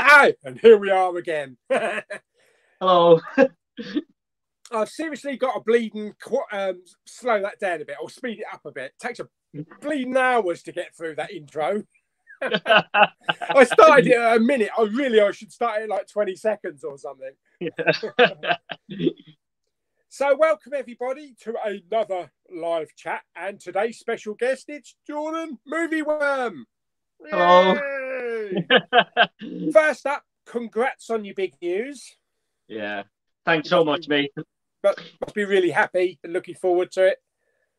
And here we are again. Hello. I've seriously got to bleeding slow that down a bit or speed it up a bit. It takes a bleeding hours to get through that intro. I started it at a minute. I should start it like 20 seconds or something. Yeah. So welcome everybody to another live chat, and today's special guest, it's Jordan Movie Worm. Hello. First up, congrats on your big news. Yeah. Thanks so much, mate. But must be really happy and looking forward to it.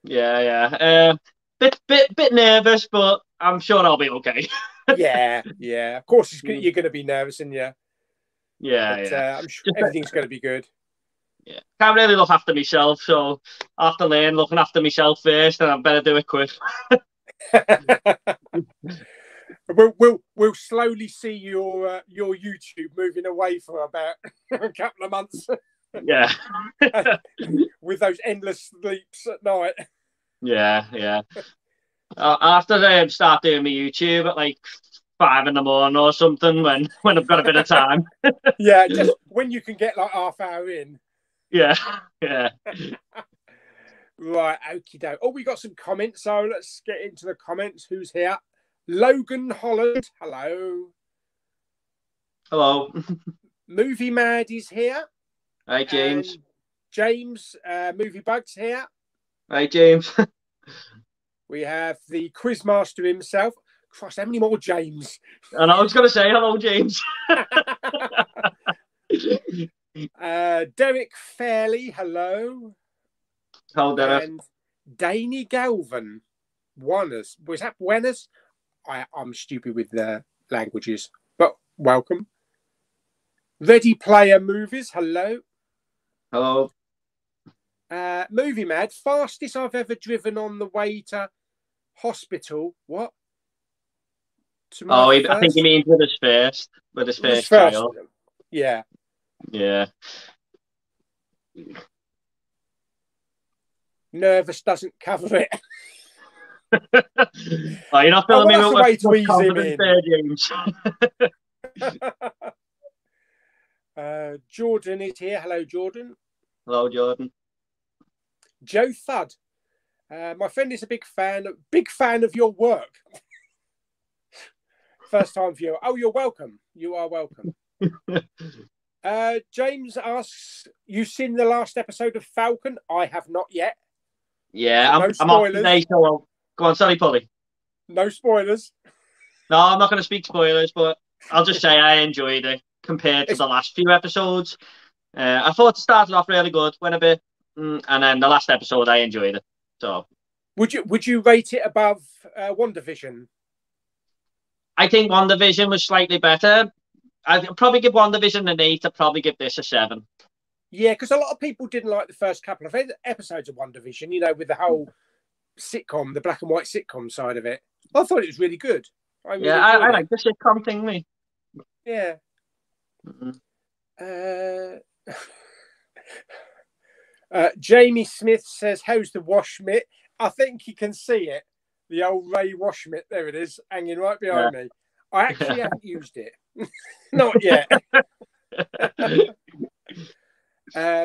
Yeah. Bit nervous, but I'm sure I'll be okay. yeah. Of course, you're going to be nervous, and yeah. I'm sure everything's going to be good. Yeah, can't really look after myself, so I have to learn looking after myself first, and I better do it quick. We'll slowly see your YouTube moving away for about a couple of months. Yeah, with those endless sleeps at night. Yeah. I'll have to start doing my YouTube at like 5 in the morning or something when I've got a bit of time. Yeah, just when you can get like half hour in. Yeah. Right, okie doke. Oh, we got some comments, so let's get into the comments. Who's here? Logan Holland, hello. Hello. Movie Mad is here. Hi, James. And James, Movie Bugs here. Hi, James. We have the Quizmaster himself. Christ, how many more James? And I was going to say hello, James. Derek Fairley, hello. Hello, Derek. And Danny Galvin. Was that Buenos? I'm stupid with the languages, but welcome. Ready Player Movies, hello. Hello. Movie Mad, fastest I've ever driven on the way to hospital. What? I think he means with his first child. Yeah. Nervous doesn't cover it. Oh, you're not telling me what way to ease him in. There, James. Jordan is here. Hello, Jordan. Hello, Jordan. Joe Thud. My friend is a big fan of your work. First time viewer. Oh, you're welcome. You are welcome. James asks, you seen the last episode of Falcon? I have not yet. Yeah, so I'm off today, so go on, sorry, Pauly. No spoilers. No, I'm not going to speak spoilers, but I'll just say I enjoyed it compared to the last few episodes. I thought it started off really good, went a bit, and then the last episode I enjoyed it. So, would you rate it above WandaVision? I think WandaVision was slightly better. I'd probably give WandaVision an 8. I'd probably give this a 7. Yeah, because a lot of people didn't like the first couple of episodes of WandaVision, with the whole sitcom, the black and white sitcom side of it. I thought it was really good. I like the sitcom thing, me. Yeah. Jamie Smith says, how's the wash mitt? I think you can see it. The old Ray wash mitt. There it is, hanging right behind me. I actually haven't used it. Not yet.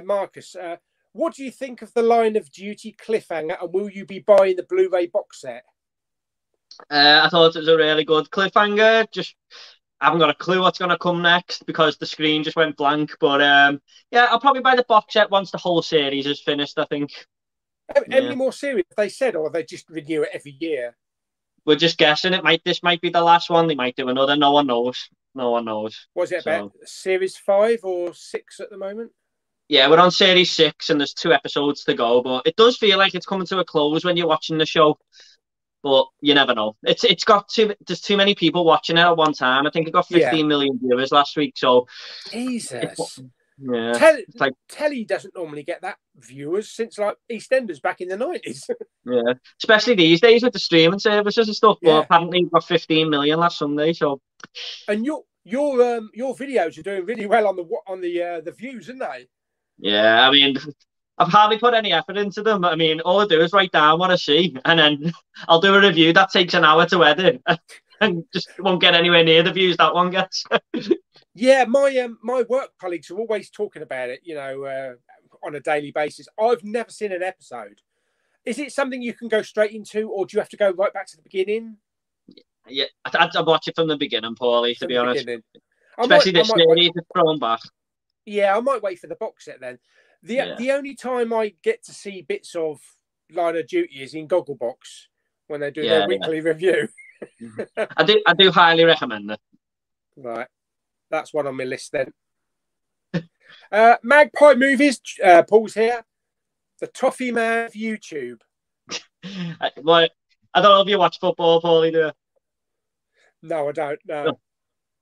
Marcus, what do you think of the Line of Duty cliffhanger, and will you be buying the Blu-ray box set? I thought it was a really good cliffhanger. Just haven't got a clue what's going to come next because the screen just went blank. But yeah, I'll probably buy the box set once the whole series is finished, I think. How many more series have they said, or they just renew it every year? We're just guessing. This might be the last one. They might do another. No one knows. Was it about series 5 or 6 at the moment? Yeah, we're on series 6 and there's 2 episodes to go, but it does feel like it's coming to a close when you're watching the show. But you never know. It's got there's too many people watching it at one time. I think it got 15 million viewers last week. So Jesus. Yeah. Telly doesn't normally get that viewers since like EastEnders back in the 90s. Yeah. Especially these days with the streaming services and stuff. But apparently it got 15 million last Sunday. So and your videos are doing really well on the views, aren't they? Yeah, I mean, I've hardly put any effort into them. I mean, all I do is write down what I see, and then I'll do a review that takes an hour to edit. and just won't get anywhere near the views that one gets. Yeah, my work colleagues are always talking about it, on a daily basis. I've never seen an episode. Is it something you can go straight into, or do you have to go right back to the beginning? Yeah, I'd watch it from the beginning, Pauly, to be honest. Beginning. Especially this series, it's thrown back. Yeah, I might wait for the box set then. The only time I get to see bits of Line of Duty is in Gogglebox when they do their weekly review. I do highly recommend it. Right. That's one on my list then. Magpie Movies, Paul's here. The Toffee Man of YouTube. Well, I don't know if you watch football, Pauly, do you? No, I don't. No.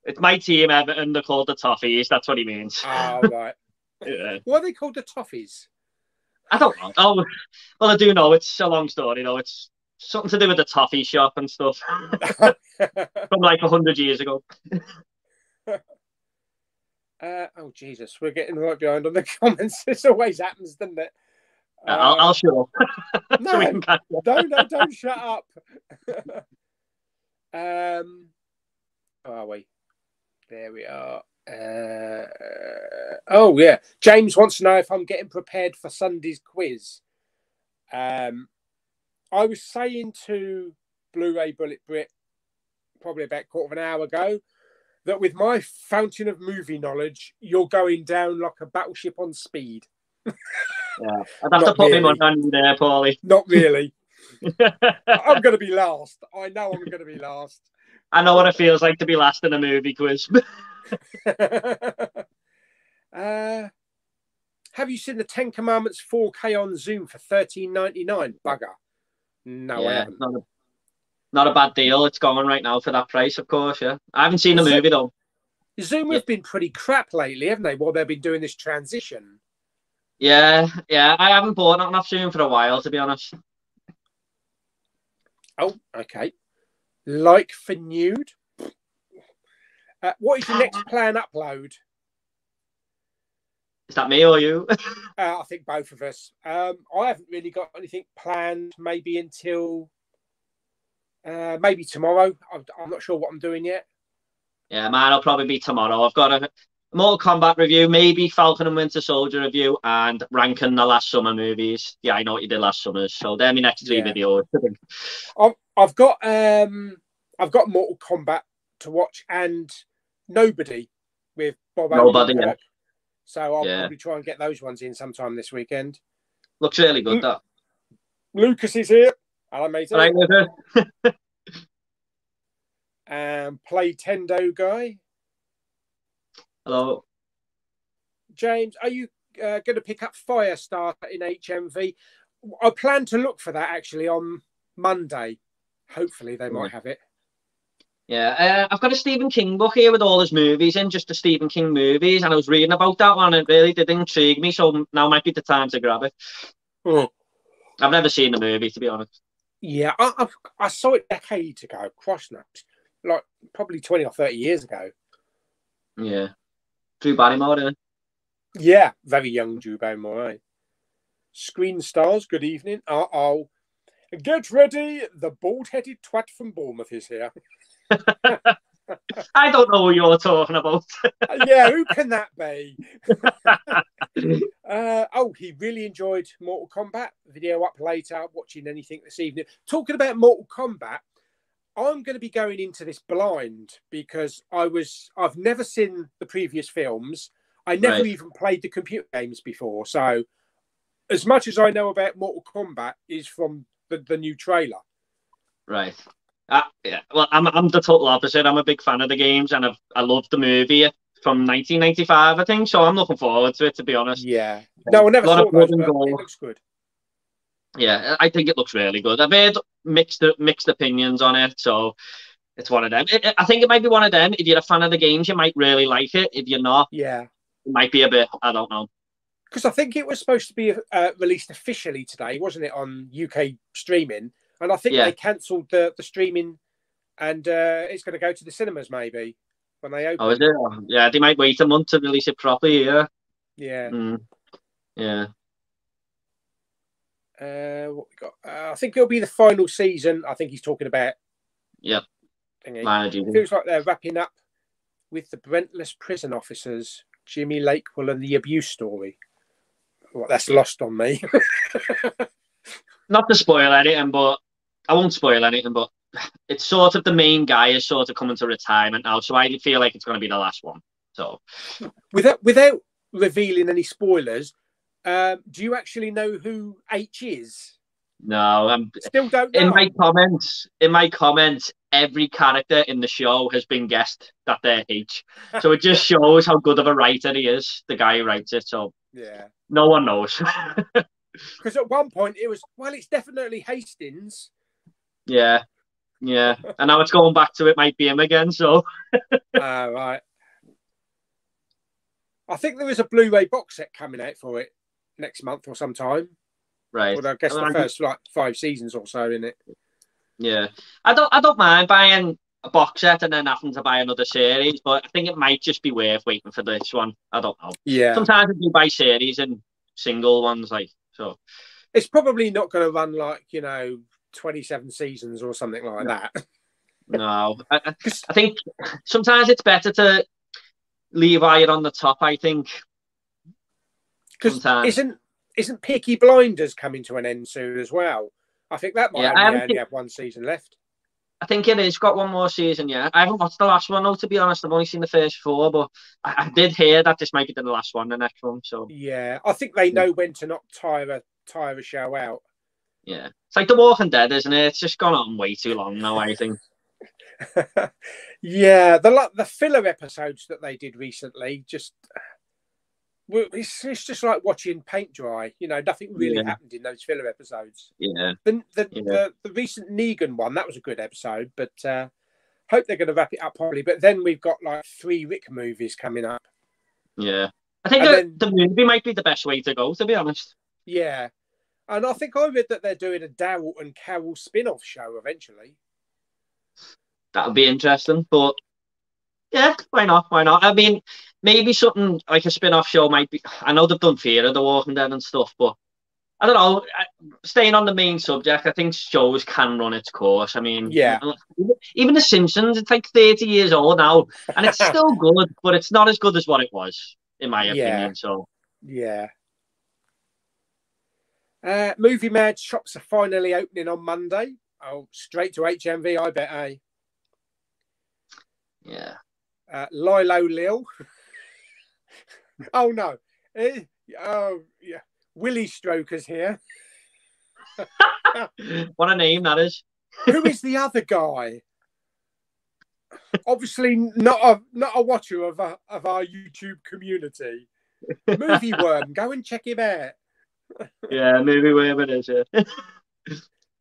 It's my team, Everton. They're called the Toffees. That's what he means. Oh, right. Yeah. Why are they called the Toffees? I don't know. Oh, well, I do know. It's a long story, though. It's something to do with the toffee shop and stuff from like 100 years ago. Oh, Jesus. We're getting right behind on the comments. This always happens, doesn't it? I'll shut up. No, so don't shut up. Where are we? There we are. Oh, yeah. James wants to know if I'm getting prepared for Sunday's quiz. I was saying to Blu-ray Bullet Brit probably about a quarter of an hour ago that with my fountain of movie knowledge, you're going down like a battleship on speed. Yeah, I'd have to put him on you there, Pauly. Not really. I'm going to be last. I know I'm going to be last. I know what it feels like to be last in a movie quiz. Have you seen the 10 Commandments 4K on Zoom for $13.99? Bugger. No, I haven't. Not a bad deal. It's going right now for that price, of course. Yeah, I haven't seen the movie though. Zoom have been pretty crap lately, haven't they? While they've been doing this transition. Yeah. I haven't bought nothing off Zoom for a while, to be honest. Oh, okay. Like for nude. What is your next plan upload? Is that me or you? I think both of us. I haven't really got anything planned. Maybe until maybe tomorrow. I'm not sure what I'm doing yet. Yeah, mine will probably be tomorrow. I've got a Mortal Kombat review, maybe Falcon and Winter Soldier review, and ranking the last summer movies. Yeah, I know what you did last summer, so they're my next 3 videos. I've got Mortal Kombat to watch and Nobody with Bob Odenkirk. Yeah. So I'll probably try and get those ones in sometime this weekend. Looks really good, that. Lucas is here. Hello, mate. Right, and Playtendo guy. Hello. James, are you going to pick up Firestarter in HMV? I plan to look for that actually on Monday. Hopefully they might have it. Yeah, I've got a Stephen King book here with all his movies in, just the Stephen King movies, and I was reading about that one. It really did intrigue me, so now might be the time to grab it. I've never seen the movie, to be honest. Yeah, I saw it decades ago, cross-nuts, like probably 20 or 30 years ago. Yeah. Drew Barrymore, isn't it? Yeah, very young Drew Barrymore. Screen Stars, good evening. Get ready, the bald-headed twat from Bournemouth is here. I don't know who you're talking about. Yeah, who can that be? He really enjoyed Mortal Kombat. Video up later, watching anything this evening. Talking about Mortal Kombat, I'm going to be going into this blind because I've never seen the previous films. I never even played the computer games before. So as much as I know about Mortal Kombat is from the new trailer. Right. Yeah, well, I'm the total opposite. I'm a big fan of the games, and I loved the movie from 1995, I think. So I'm looking forward to it, to be honest. Yeah. No, I never saw those, but it looks good. Yeah, I think it looks really good. I've heard mixed opinions on it, so it's one of them. I think it might be one of them. If you're a fan of the games, you might really like it. If you're not, it might be a bit. I don't know. Because I think it was supposed to be released officially today, wasn't it, on UK streaming? And I think they cancelled the streaming, and it's going to go to the cinemas maybe when they open. Oh, is it? Yeah, they might wait a month to release it properly. Yeah. Yeah. Yeah. What we got? I think it'll be the final season. I think he's talking about. Yeah. thingy. Line of duty. Feels like they're wrapping up with the Brentless prison officers, Jimmy Lakewell and the abuse story. Well, that's lost on me. Not to spoil anything, but I won't spoil anything, but it's sort of the main guy is sort of coming to retirement now, so I feel like it's going to be the last one. So, without revealing any spoilers, do you actually know who H is? No, I'm still don't know. In my comments, every character in the show has been guessed that they're H. So it just shows how good of a writer he is, the guy who writes it. So yeah, no one knows. Because at one point it was, well, it's definitely Hastings. Yeah. And now it's going back to it might be him again. So right. I think there is a Blu-ray box set coming out for it next month or sometime. Right. Well, I guess the first like 5 seasons or so in it. Yeah. I don't mind buying a box set and then having to buy another series, but I think it might just be worth waiting for this one. I don't know. Yeah. Sometimes you buy series and single ones, like so. It's probably not going to run like 27 seasons or something like that. No, I think sometimes it's better to leave iron on the top. I think because isn't Peaky Blinders coming to an end soon as well? I think that might only have 1 season left. I think it is got 1 more season. Yeah, I haven't watched the last one though, to be honest. I've only seen the first 4, but I did hear that this might be the last one, the next one. So yeah, I think they know when to not tire a show out. Yeah, it's like The Walking Dead, isn't it? It's just gone on way too long now, I think. Yeah, the filler episodes that they did recently, it's just like watching paint dry. Nothing really happened in those filler episodes. Yeah. The recent Negan one, that was a good episode, but hope they're going to wrap it up properly. But then we've got like 3 Rick movies coming up. Yeah, I think the movie might be the best way to go, to be honest. Yeah. And I think I read that they're doing a Daryl and Carol spin-off show eventually. That would be interesting, but yeah, why not? Why not? I mean, maybe something like a spin-off show might be. I know they've done Fear of the Walking Dead and stuff, but I don't know. Staying on the main subject, I think shows can run its course. I mean, yeah. Even The Simpsons, it's like 30 years old now, and it's still good, but it's not as good as what it was, in my opinion. So yeah. Movie Mad shops are finally opening on Monday. Oh, straight to HMV, I bet, eh? Yeah. Lilo Lil. Oh, no. Oh, yeah. Willie Stroker's here. What a name that is. Who is the other guy? Obviously not a watcher of our YouTube community. Movie Worm, go and check him out. Yeah, Movie Worm it is,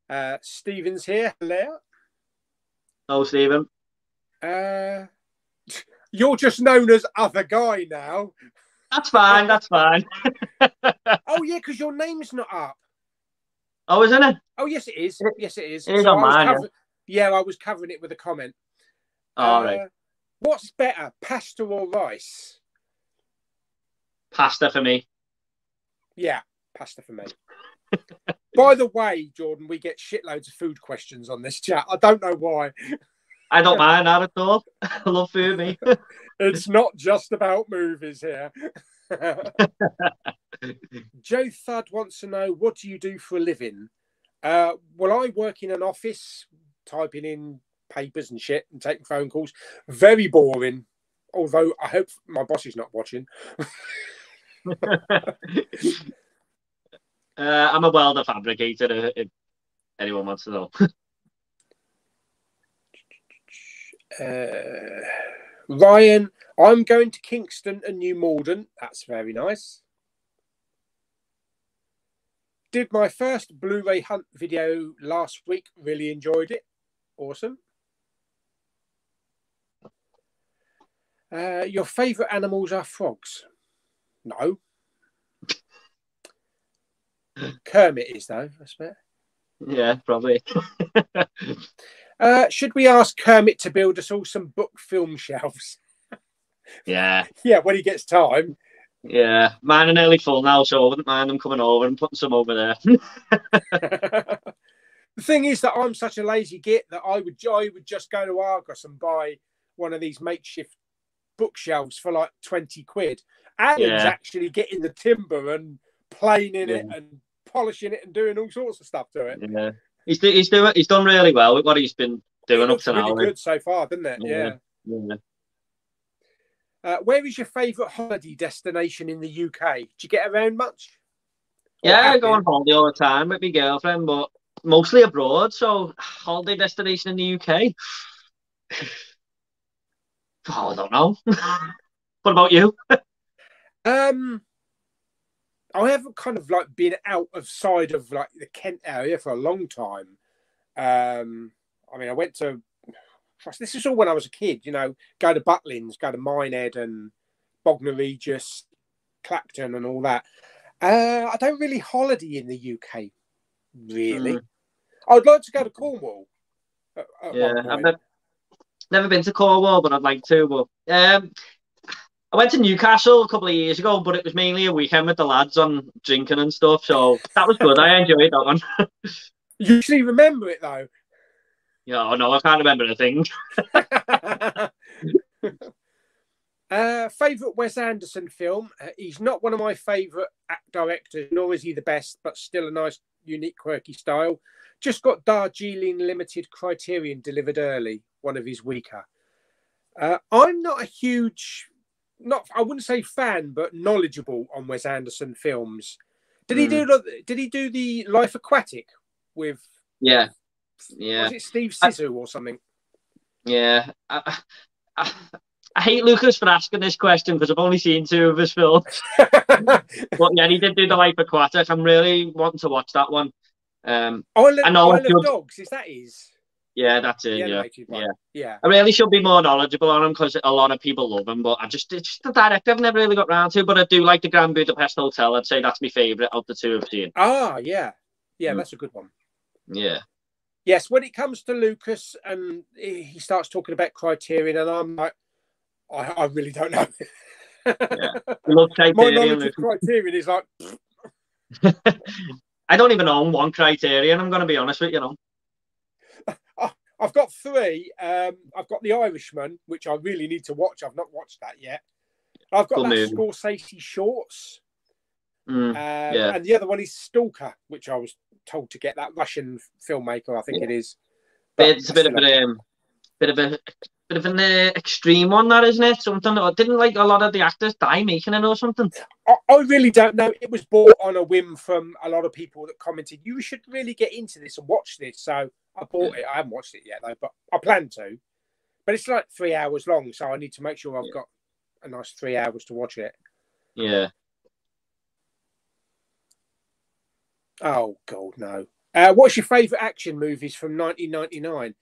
yeah. Stephen's here. Hello. Oh, Stephen. You're just known as Other Guy now. That's fine, that's fine. Oh, yeah, because your name's not up. Oh, isn't it? Oh, yes, it is. Yes, it is. It is on mine, yeah, I was covering it with a comment. Oh, right. What's better, pasta or rice? Pasta for me. Yeah, pasta for me. By the way, Jordan, we get shitloads of food questions on this chat. I don't know why. I don't mind that at all. I love food, me. It's not just about movies here. Joe Thud wants to know, what do you do for a living? Well, I work in an office, typing in papers and shit and taking phone calls. Very boring. Although I hope my boss is not watching. I'm a welder fabricator, if anyone wants to know. Ryan, I'm going to Kingston and New Malden. That's very nice. Did my first Blu-ray hunt video last week. Really enjoyed it. Awesome. Your favourite animals are frogs? No. Kermit is, though, I bet. Yeah, probably. Should we ask Kermit to build us all some book film shelves? Yeah. Yeah, when he gets time. Yeah, mine are nearly full now, so I wouldn't mind them coming over and putting some over there. The thing is that I'm such a lazy git that I would just go to Argos and buy one of these makeshift bookshelves for like 20 quid. Alan's actually getting the timber and planing it and polishing it and doing all sorts of stuff to it. Yeah, he's done really well with what he's been doing up to now. It looks really good so far, doesn't it? Yeah. Where is your favourite holiday destination in the UK? Do you get around much? Yeah, I go on holiday all the time with my girlfriend, but mostly abroad. So, holiday destination in the UK? Oh, I don't know. What about you? I haven't kind of like been outside of like the Kent area for a long time. I mean, I went to, this is all when I was a kid, you know, go to Butlins, go to Minehead and Bognor Regis, Clacton and all that. I don't really holiday in the UK, really. I'd like to go to Cornwall. I've never been to Cornwall, but I'd like to. But I went to Newcastle a couple of years ago, but it was mainly a weekend with the lads on drinking and stuff. So that was good. I enjoyed that one. You usually remember it though. Yeah, no, I can't remember a thing. Favourite Wes Anderson film? He's not one of my favourite directors, nor is he the best, but still a nice, unique, quirky style. Just got Darjeeling Limited Criterion delivered early, one of his weaker. I'm not a huge, I wouldn't say fan, but knowledgeable on Wes Anderson films. Did he do the Life Aquatic with? Yeah. Was it Steve Zissou or something? Yeah. I hate Lucas for asking this question because I've only seen 2 of his films. But yeah, he did do the Life Aquatic. I'm really wanting to watch that one. Isle of Dogs, is that his? Yeah, that's it. Yeah. I really should be more knowledgeable on him because a lot of people love him, but it's just the director I've never really got round to. But I do like the Grand Budapest Hotel. I'd say that's my favourite of the 2 I've seen. Ah, yeah, that's a good one. Yeah. Yes, when it comes to Lucas and he starts talking about Criterion, and I'm like, I really don't know. My knowledge of Criterion is like. I don't even own one Criterion. I'm going to be honest with you. I've got 3. I've got The Irishman, which I really need to watch. I've not watched that yet. I've got that Scorsese Shorts. And the other one is Stalker, which I was told to get, that Russian filmmaker, I think it is. It's a bit of an extreme one, that, isn't it? Something I didn't like a lot of the actors die making it or something. I really don't know. It was bought on a whim from a lot of people that commented, you should really get into this and watch this. So I bought it. I haven't watched it yet, though, but I plan to. But it's like 3 hours long, so I need to make sure I've got a nice 3 hours to watch it. Yeah. Oh, God, no. What's your favourite action movies from 1999?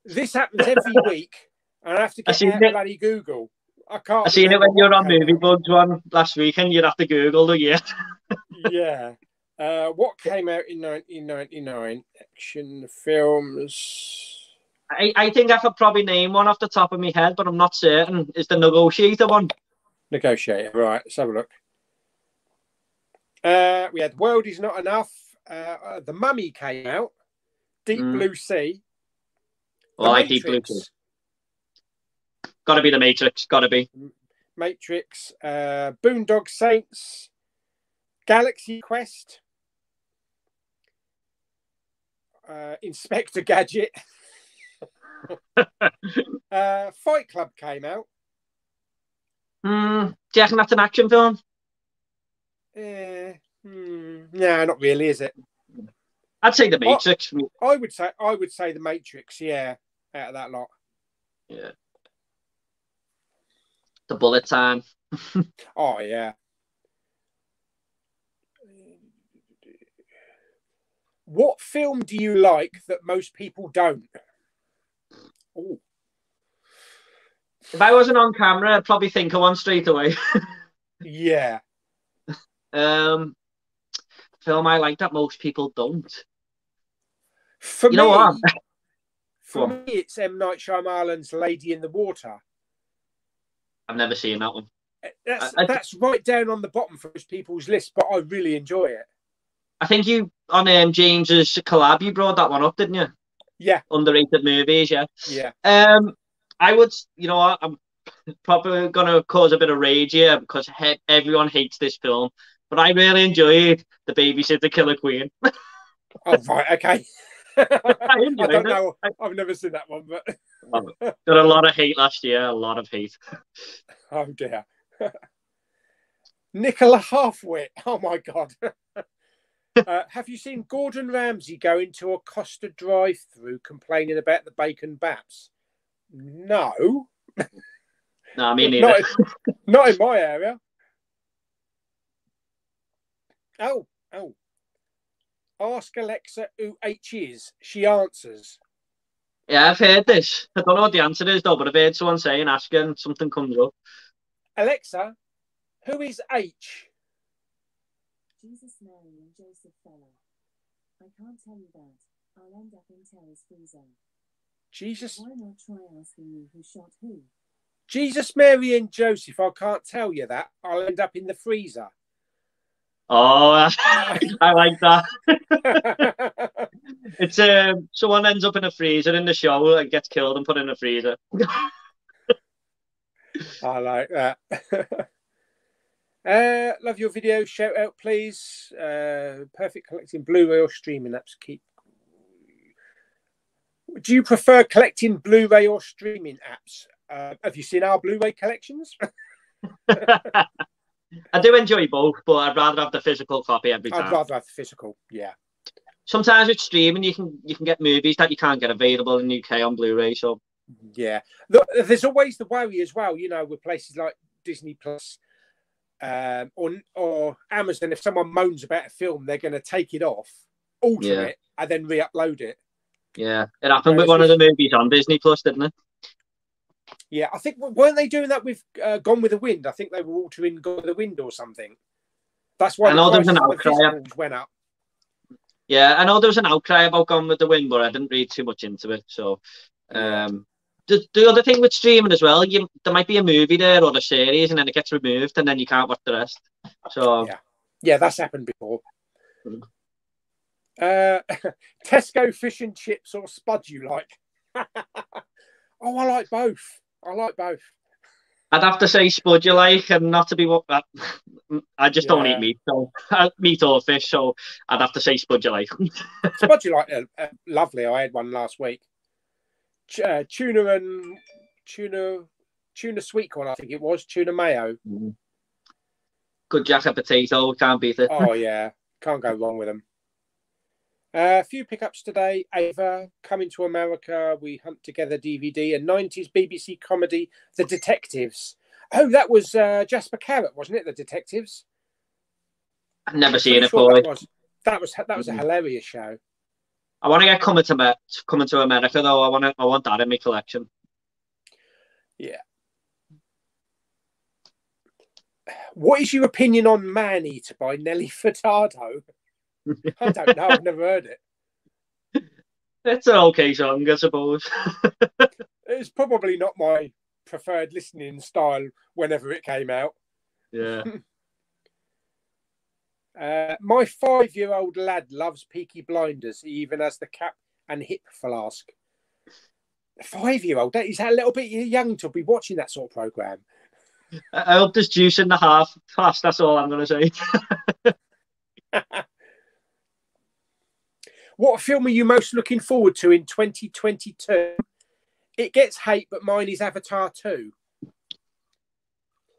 This happens every week, and I have to get out bloody Google. I can't. I seen it when you were on Movie Bugs one last weekend. You'd have to Google the year. Yeah. What came out in 1999? Action films. I think I could probably name one off the top of my head, but I'm not certain. Is the Negotiator one? Negotiator, right. Let's have a look. We had World Is Not Enough. The Mummy came out. Deep Blue Sea. I like Deep Blue Sea. Got to be The Matrix. Got to be. Matrix. Boondock Saints. Galaxy Quest. Inspector Gadget. Fight Club came out. Do you reckon that's an action film? No, not really, is it? I'd say The Matrix. I would say The Matrix, yeah, out of that lot. Yeah. The bullet time. Oh, yeah. What film do you like that most people don't? Ooh. If I wasn't on camera, I'd probably think of one straight away. Yeah. Film I like that most people don't. For me, it's M. Night Shyamalan's Lady in the Water. I've never seen that one. That's right down on the bottom for most people's list, but I really enjoy it. I think you on James's collab, you brought that one up, didn't you? Yeah. Underrated movies, yeah. Yeah. I would, you know what, I'm probably gonna cause a bit of rage here because everyone hates this film, but I really enjoyed The Babysitter Killer Queen. Oh right, okay. I enjoyed I don't it. know. I've never seen that one, but Got a lot of hate last year. A lot of hate. oh dear. Nicola Halfwit. Oh my god. Have you seen Gordon Ramsay go into a Costa drive-through complaining about the bacon baps? No. No, me neither. Not in my area. Oh. Ask Alexa who H is. She answers. Yeah, I've heard this. I don't know what the answer is though, but I've heard someone saying, asking, something comes up. Alexa, who is H? Jesus, Mary, and Joseph fella. I can't tell you that. I'll end up in Terry's freezer. Jesus. Why not try asking you who shot who? Jesus, Mary, and Joseph. I can't tell you that. I'll end up in the freezer. Oh, I like that. It's someone ends up in a freezer in the show and gets killed and put in a freezer. I like that. Love your video. Shout out, please. Perfect collecting Blu-ray or streaming apps. Do you prefer collecting Blu-ray or streaming apps? Have you seen our Blu-ray collections? I do enjoy both, but I'd rather have the physical copy every time. I'd rather have the physical, yeah. Sometimes with streaming, you can get movies that you can't get available in the UK on Blu-ray. So yeah, there's always the worry as well. You know, with places like Disney Plus or Amazon, if someone moans about a film, they're going to take it off, alter it, and then re-upload it. Yeah, it happened with one of the movies on Disney Plus, didn't it? Yeah, I think weren't they doing that with Gone with the Wind? I think they were altering Gone with the Wind or something. That's why the prices of the physicals went up. Yeah, I know there was an outcry about Gone with the Wind, but I didn't read too much into it. So, the other thing with streaming as well, there might be a movie there or a series, and then it gets removed, and then you can't watch the rest. So yeah, that's happened before. Tesco fish and chips or spud you like? Oh, I like both. I'd have to say spud you like, and not to be what I just don't eat meat, so meat or fish. So I'd have to say spud you like. Spud you like, lovely. I had one last week. Tuna sweet corn, I think it was tuna mayo. Good jacket potato, can't beat it. Oh yeah, can't go wrong with them. A few pickups today. Ava, Coming to America, We Hunt Together DVD, a 90s BBC comedy, The Detectives. Oh, that was Jasper Carrot, wasn't it? The Detectives. I've never seen it, Pauly. That was a hilarious show. I want to get Coming to America though. I want that in my collection. Yeah. What is your opinion on Man Eater by Nelly Furtado? I don't know. I've never heard it. It's an okay song, I suppose. It's probably not my preferred listening style whenever it came out. Yeah. My 5-year-old lad loves Peaky Blinders. He even has the cap and hip flask. 5-year-old? He's a little bit young to be watching that sort of program. I hope there's juice in the half past. That's all I'm going to say. What film are you most looking forward to in 2022? It gets hate, but mine is Avatar 2.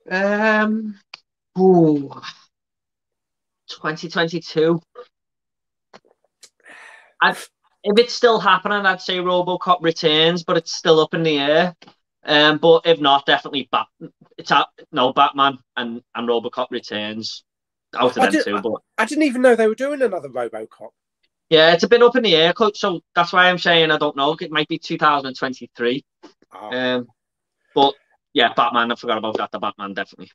2022. If it's still happening, I'd say RoboCop Returns, but it's still up in the air. But if not, definitely Batman and RoboCop Returns. Out of them two, but I didn't even know they were doing another RoboCop. Yeah, it's a bit up in the air, so that's why I'm saying I don't know. It might be 2023. Oh. But yeah, Batman. I forgot about that. The Batman, definitely.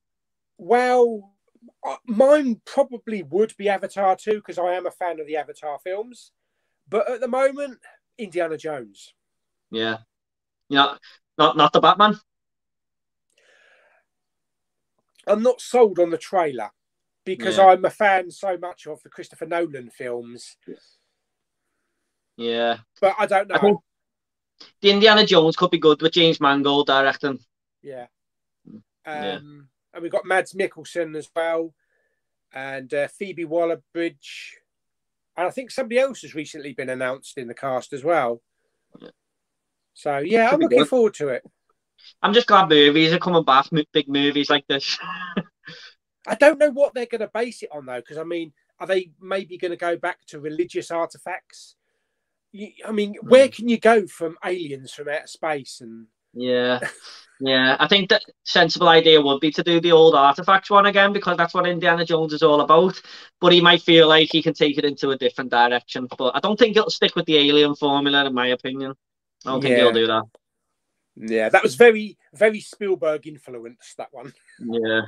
Well, mine probably would be Avatar 2 because I am a fan of the Avatar films. But at the moment, Indiana Jones. Yeah, not the Batman. I'm not sold on the trailer because I'm a fan so much of the Christopher Nolan films. Yeah. But I don't know. I think the Indiana Jones could be good with James Mangold directing. Yeah. Yeah. And we've got Mads Mikkelsen as well, and Phoebe Waller-Bridge. And I think somebody else has recently been announced in the cast as well. Yeah. So, yeah, I'm looking forward to it. I'm just glad movies are coming back, big movies like this. I don't know what they're going to base it on, though, because, I mean, are they maybe going to go back to religious artifacts? I mean, where can you go from aliens from outer space? And yeah, I think that sensible idea would be to do the old artifacts one again, because that's what Indiana Jones is all about. But he might feel like he can take it into a different direction. But I don't think it'll stick with the alien formula, in my opinion. I don't think he'll do that. Yeah, that was very, very Spielberg influenced, that one. Yeah.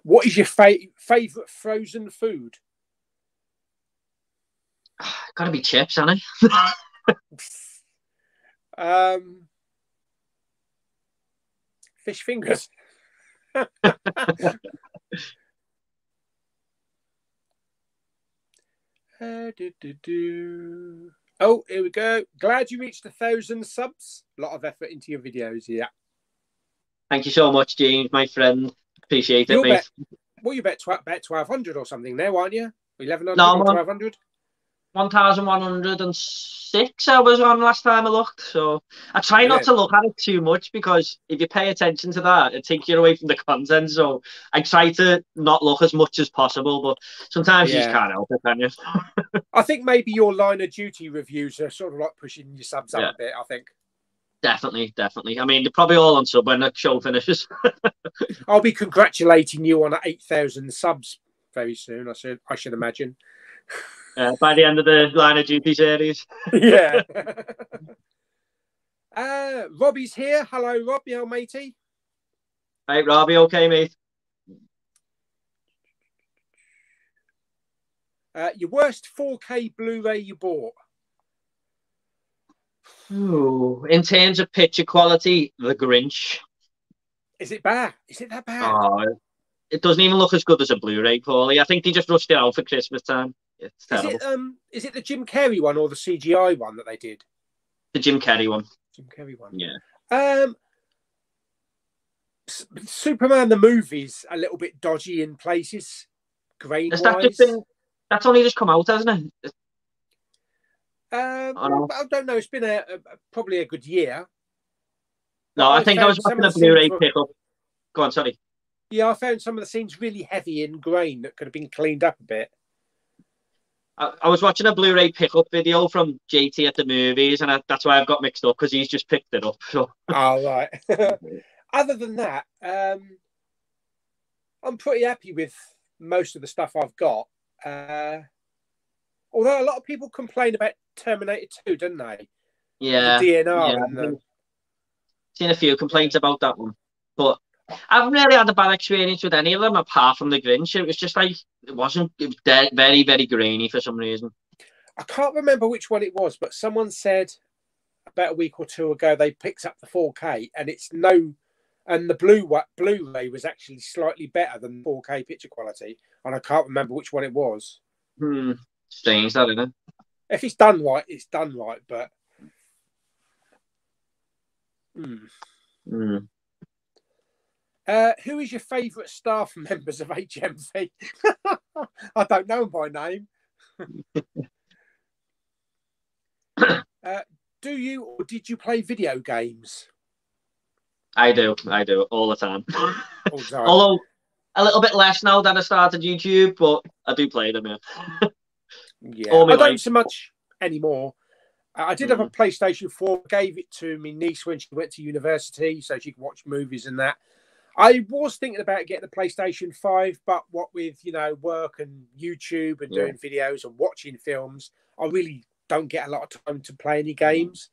What is your favourite frozen food? Gotta be chips, hasn't it? Fish fingers. Oh, here we go. Glad you reached 1,000 subs. A lot of effort into your videos, yeah. Thank you so much, James, my friend. Appreciate it, mate. You bet 1,200 or something now, aren't you? 1,100 or 1,200? 1,106 I was on last time I looked. So I try not to look at it too much, because if you pay attention to that, it takes you away from the content. So I try to not look as much as possible, but sometimes you just can't help it, can you? I think maybe your Line of Duty reviews are sort of like pushing your subs up a bit, I think. Definitely. I mean, they're probably all on sub when the show finishes. I'll be congratulating you on 8,000 subs very soon, I should imagine. By the end of the Line of Duty series. Yeah. Robbie's here. Hello, Rob, you old matey. Hey, Robbie, okay, mate? Your worst 4K Blu-ray you bought? Ooh, in terms of picture quality, The Grinch. Is it bad? Is it that bad? Oh, it doesn't even look as good as a Blu-ray, Pauly. I think they just rushed it out for Christmas time. It's terrible. Is it the Jim Carrey one or the CGI one that they did? The Jim Carrey one. Jim Carrey one. Yeah. Superman the movie's a little bit dodgy in places, grain-wise. That's only just come out, hasn't it? I don't know. It's been probably a good year. No, I think I was watching a Blu-ray pickup. Go on, sorry. Yeah, I found some of the scenes really heavy in grain that could have been cleaned up a bit. I was watching a Blu-ray pickup video from JT at the movies, and that's why I've got mixed up, because he's just picked it up. So. Oh, right. Other than that, I'm pretty happy with most of the stuff I've got. Although a lot of people complain about Terminator 2, don't they? Yeah. The DNR. Yeah. Seen a few complaints about that one. But I haven't really had a bad experience with any of them apart from The Grinch. It was just like, it was very, very grainy for some reason. I can't remember which one it was, but someone said about a week or two ago they picked up the 4K and and the Blu-ray was actually slightly better than 4K picture quality. And I can't remember which one it was. Strange, that, isn't it? If it's done right, it's done right, but... Who is your favourite staff members of HMV? I don't know them by name. Do you or did you play video games? I do all the time. Although a little bit less now that I started YouTube, but I do play them. Yeah, I don't so much anymore. I did have a PlayStation 4. Gave it to my niece when she went to university, so she could watch movies and that. I was thinking about getting the PlayStation 5, but what with work and YouTube and doing videos and watching films, I really don't get a lot of time to play any games.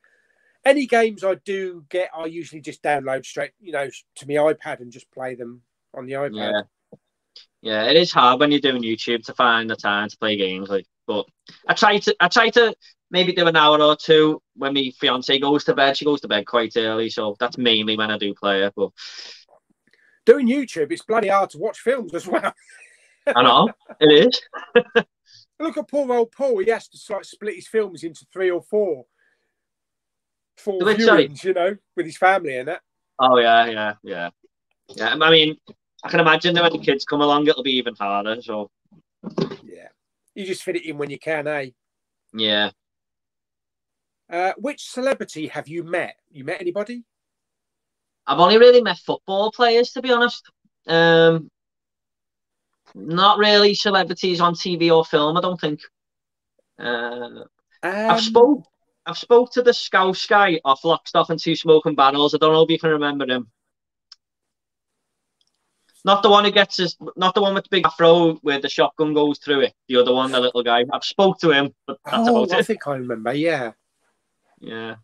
Any games I do get, I usually just download straight, to my iPad and just play them on the iPad. Yeah, it is hard when you're doing YouTube to find the time to play games. But I try to maybe do an hour or two when my fiance goes to bed. She goes to bed quite early, so that's mainly when I do play it. But doing YouTube, it's bloody hard to watch films as well. I know it is. Look at poor old Paul. He has to like split his films into 3 or 4 viewings, you know, with his family and that. Oh yeah. I mean, I can imagine that when the kids come along, it'll be even harder. So yeah, you just fit it in when you can, eh? Yeah. Which celebrity have you met? You met anybody? I've only really met football players, to be honest. Not really celebrities on TV or film, I don't think. I've spoke to the Scouse guy off Lock, Stock and Two Smoking Barrels. I don't know if you can remember him. Not the one who gets not the one with the big afro where the shotgun goes through it. The other one, the little guy. I've spoke to him, but that's about it. I think I remember. Yeah. Yeah.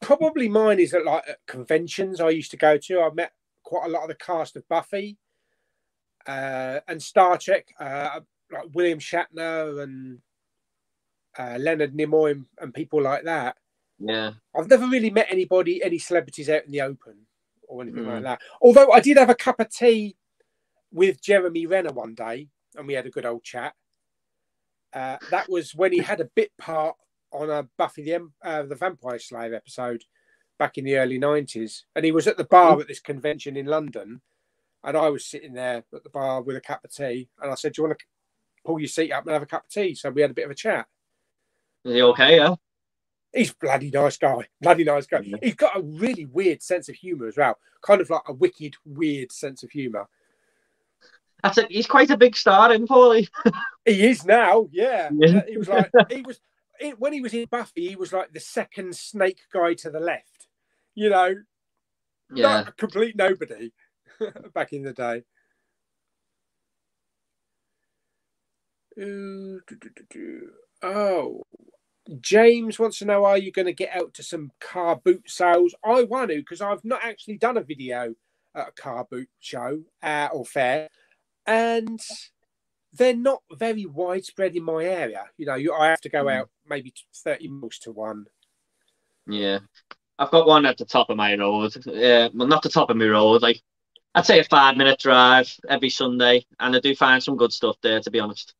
Probably mine is at conventions I used to go to. I met quite a lot of the cast of Buffy and Star Trek, like William Shatner and Leonard Nimoy and people like that. Yeah. I've never really met any celebrities out in the open or anything like that. Although I did have a cup of tea with Jeremy Renner one day and we had a good old chat. That was when he had a bit part on a Buffy the Vampire Slayer episode back in the early 90s. And he was at the bar at this convention in London. And I was sitting there at the bar with a cup of tea. And I said, do you want to pull your seat up and have a cup of tea? So we had a bit of a chat. Is he okay, yeah? He's a bloody nice guy. Bloody nice guy. Yeah. He's got a really weird sense of humour as well. Kind of like a wicked, weird sense of humour. That's it. He's quite a big star, isn't Pauly? He is now, yeah. He was like, when he was in Buffy, he was like the second snake guy to the left. You know, not a complete nobody back in the day. Oh, James wants to know, are you going to get out to some car boot sales? I want to, because I've not actually done a video at a car boot show or fair, and they're not very widespread in my area. You know, I have to go out maybe 30 miles to one. Yeah. I've got one at the top of my road. Well, not the top of my road. Like, I'd say a 5-minute drive every Sunday, and I do find some good stuff there, to be honest.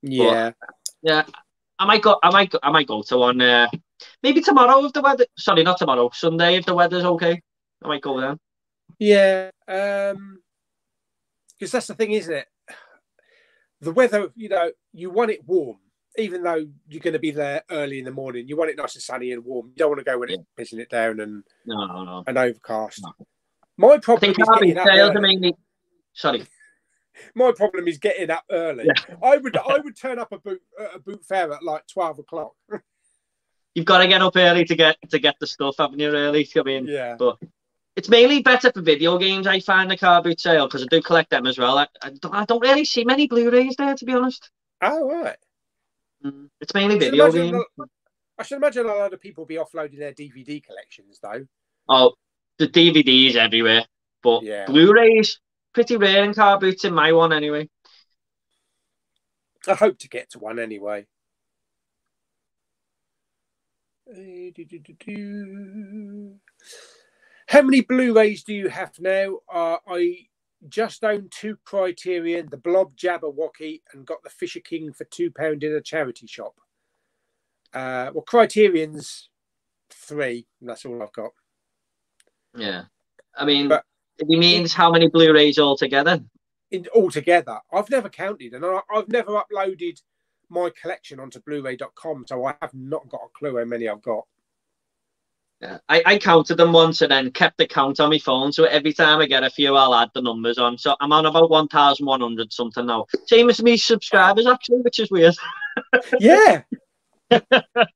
Yeah. But, yeah. I might go to one maybe tomorrow if the weather. Sorry, not tomorrow. Sunday if the weather's okay. I might go then. Yeah. Because that's the thing, isn't it? The weather, you know, you want it warm, even though you're going to be there early in the morning. You want it nice and sunny and warm. You don't want to go when it's pissing it down and overcast. No. My problem is getting up early. Sorry. My problem is getting up early. Yeah. I would turn up a boot fair at like 12 o'clock. You've got to get up early to get the stuff, haven't you? Really? I mean, yeah. But it's mainly better for video games. I find the car boot sale because I do collect them as well. I don't really see many Blu-rays there, to be honest. Oh right. It's mainly video games. I should imagine a lot of people be offloading their DVD collections, though. Oh, the DVDs everywhere, but Blu-rays. Pretty rare in car boots in my one anyway. I hope to get to one anyway. How many Blu-rays do you have now? I just own 2 Criterion, the Blob Jabberwocky, and got the Fisher King for £2 in a charity shop. Well, Criterion's 3, and that's all I've got. Yeah. I mean... It means how many Blu-rays altogether? Altogether, I've never counted, and I've never uploaded my collection onto Blu-ray.com, so I have not got a clue how many I've got. Yeah, I counted them once and then kept the count on my phone, so every time I get a few, I'll add the numbers on. So I'm on about 1,100 something now. Same as me subscribers, actually, which is weird. Yeah.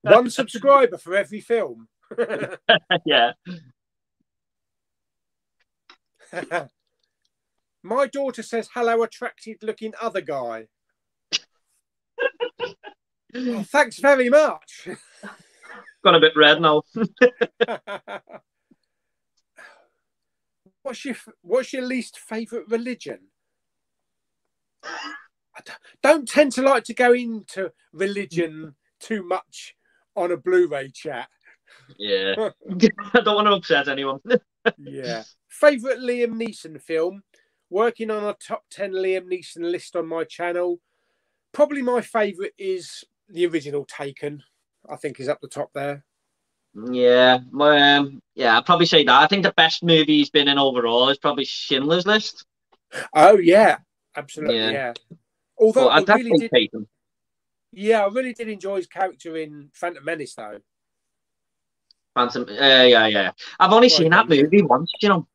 1 subscriber for every film. Yeah. My daughter says, hello, attractive looking other guy. Oh, thanks very much. Got a bit red now. What's your least favourite religion? don't tend to like to go into religion too much on a Blu-ray chat. Yeah. I don't want to upset anyone. Yeah. Favorite Liam Neeson film? Working on a top 10 Liam Neeson list on my channel. Probably my favorite is the original Taken. I think is up the top there. Yeah, I'd probably say that. I think the best movie he's been in overall is probably Schindler's List. Oh yeah, absolutely, yeah. Although I'd I really did, Taken. yeah, I really did enjoy his character in Phantom Menace, though. Phantom, yeah. I've only seen that movie once, you know.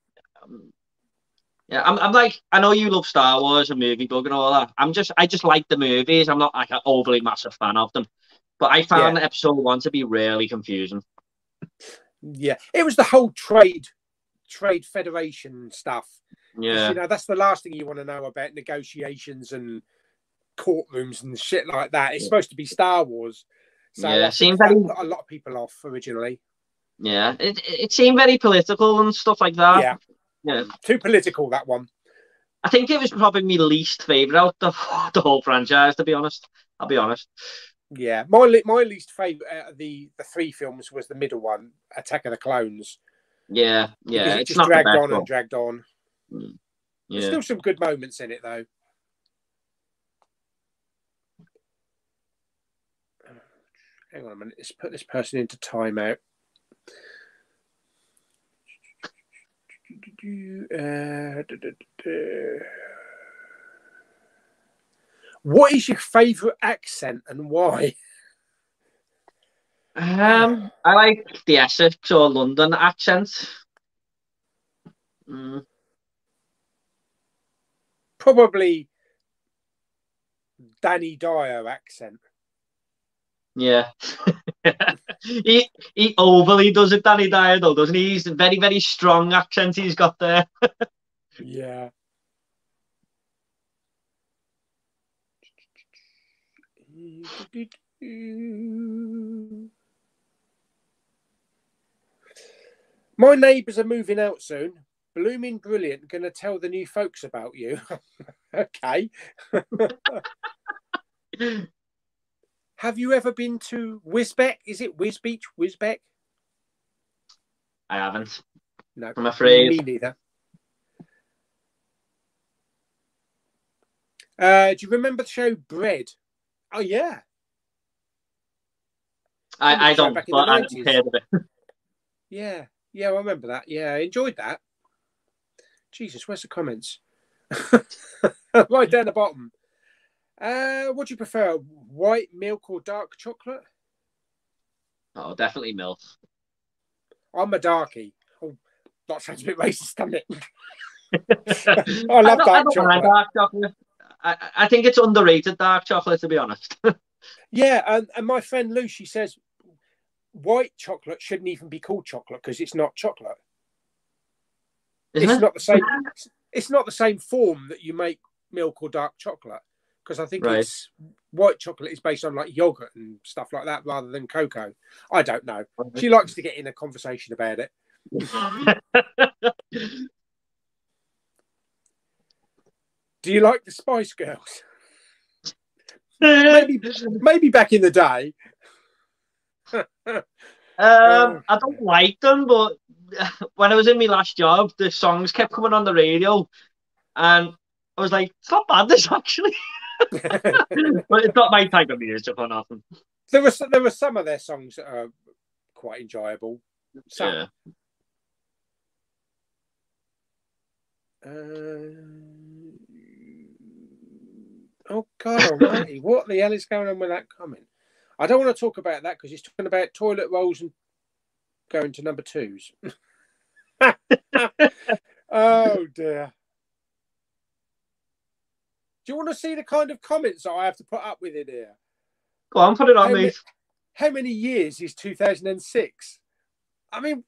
Yeah, I'm like, I know you love Star Wars and movie bug and all that. I just like the movies. I'm not like an overly massive fan of them. But I found episode 1 to be really confusing. Yeah, it was the whole trade federation stuff. Yeah, you know, that's the last thing you want to know about negotiations and courtrooms and shit like that. It's supposed to be Star Wars, so yeah, I think that put a lot of people off originally. Yeah, it seemed very political and stuff like that. Yeah, too political, that one. I think it was probably my least favourite out of the whole franchise, to be honest. I'll be honest. Yeah, my least favourite out of the 3 films was the middle one, Attack of the Clones. Yeah, it just dragged on and dragged on. Yeah. There's still some good moments in it, though. Hang on a minute. Let's put this person into timeout. What is your favourite accent and why? I like the Essex or London accent. Probably Danny Dyer accent. Yeah. he overly does it, Danny Dyer, though, doesn't he? He's a very, very strong accent he's got there. Yeah. My neighbours are moving out soon. Blooming brilliant. Going to tell the new folks about you. Okay. Have you ever been to Wisbech? Is it Wisbeach? Wisbech? I haven't. No. I'm afraid. Me neither. Do you remember the show Bread? Oh, yeah. I don't, but I've heard of it. Yeah, I remember that. Yeah, I enjoyed that. Jesus, where's the comments? Right down the bottom. What do you prefer, white milk or dark chocolate? Oh, definitely milk. I'm a darkie. Oh, that sounds a bit racist, doesn't it? I love dark chocolate. Dark chocolate. I think it's underrated, dark chocolate, to be honest. Yeah, and my friend Lou, she says white chocolate shouldn't even be called chocolate because it's not chocolate. It's not the same. It's not the same form that you make milk or dark chocolate, because I think it's white chocolate is based on like yogurt and stuff like that rather than cocoa. I don't know. She likes to get in a conversation about it. Do you like the Spice Girls? maybe back in the day. I don't like them, but when I was in my last job, the songs kept coming on the radio, and I was like, "It's not bad, this actually." But it's not my type of music or nothing. There were some of their songs that are quite enjoyable. Some. Yeah. Oh God Almighty! What the hell is going on with that comment? I don't want to talk about that because he's talking about toilet rolls and going to number 2s. Oh dear. Do you want to see the kind of comments that I have to put up with in here? Go on, put it on, mate. How many years is 2006? I mean,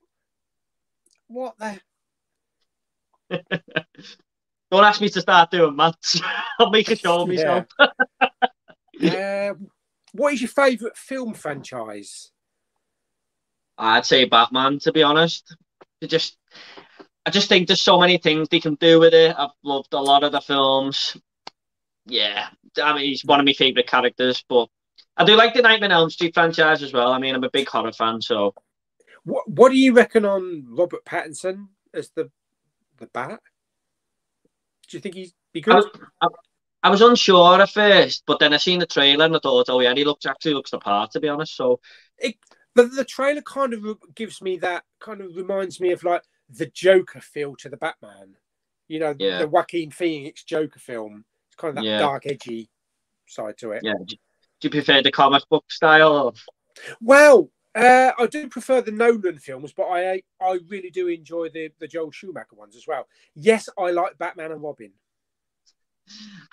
what the... Don't ask me to start doing maths. I'll make a show of myself. What is your favourite film franchise? I'd say Batman, to be honest. I just think there's so many things they can do with it. I've loved a lot of the films. Yeah, I mean, he's one of my favourite characters, but I do like the Nightmare on Elm Street franchise as well. I mean, I'm a big horror fan, so. What do you reckon on Robert Pattinson as the Bat? Do you think he'd be good? I was unsure at first, but then I seen the trailer and I thought, oh yeah, he actually looks the part, to be honest. So the trailer kind of gives me that, kind of reminds me of like the Joker feel to the Batman. You know, the Joaquin Phoenix Joker film. It's kind of that dark, edgy side to it. Yeah. Do you prefer the comic book style? Or? Well, I do prefer the Nolan films, but I really do enjoy the Joel Schumacher ones as well. Yes, I like Batman and Robin.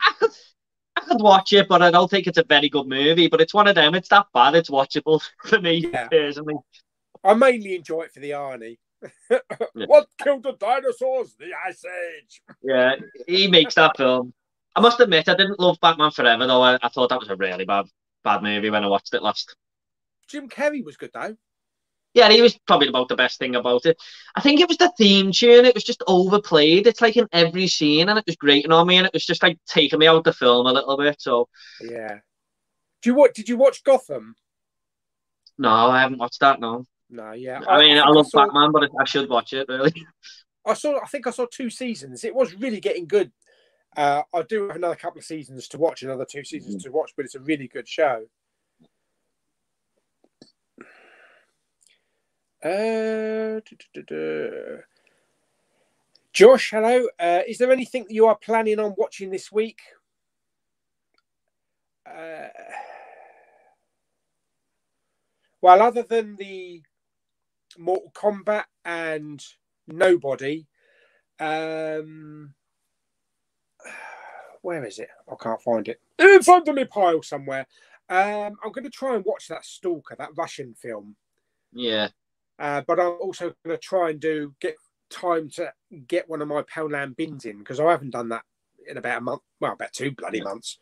I could watch it, but I don't think it's a very good movie. But it's one of them. It's that bad. It's watchable for me personally. I mainly enjoy it for the irony. What killed the dinosaurs? The Ice Age. Yeah, he makes that film. I must admit, I didn't love Batman Forever though. I thought that was a really bad movie when I watched it last. Jim Carrey was good though. Yeah, he was probably about the best thing about it. I think it was the theme tune. It was just overplayed. It's like in every scene, and it was grating on me, and it was just like taking me out the film a little bit. So yeah. Did you watch Gotham? No, I haven't watched that. No. No, yeah. I mean, I love Batman, but I should watch it really. I think I saw 2 seasons. It was really getting good. I do have another couple of seasons to watch, another 2 seasons to watch, but it's a really good show. Josh, hello. Is there anything that you are planning on watching this week? Well, other than the Mortal Kombat and Nobody, where is it? I can't find it. It's under my pile somewhere. I'm going to try and watch that Stalker, that Russian film. Yeah. But I'm also going to try and get time to get one of my Poundland bins in, because I haven't done that in about a month. Well, about 2 bloody months.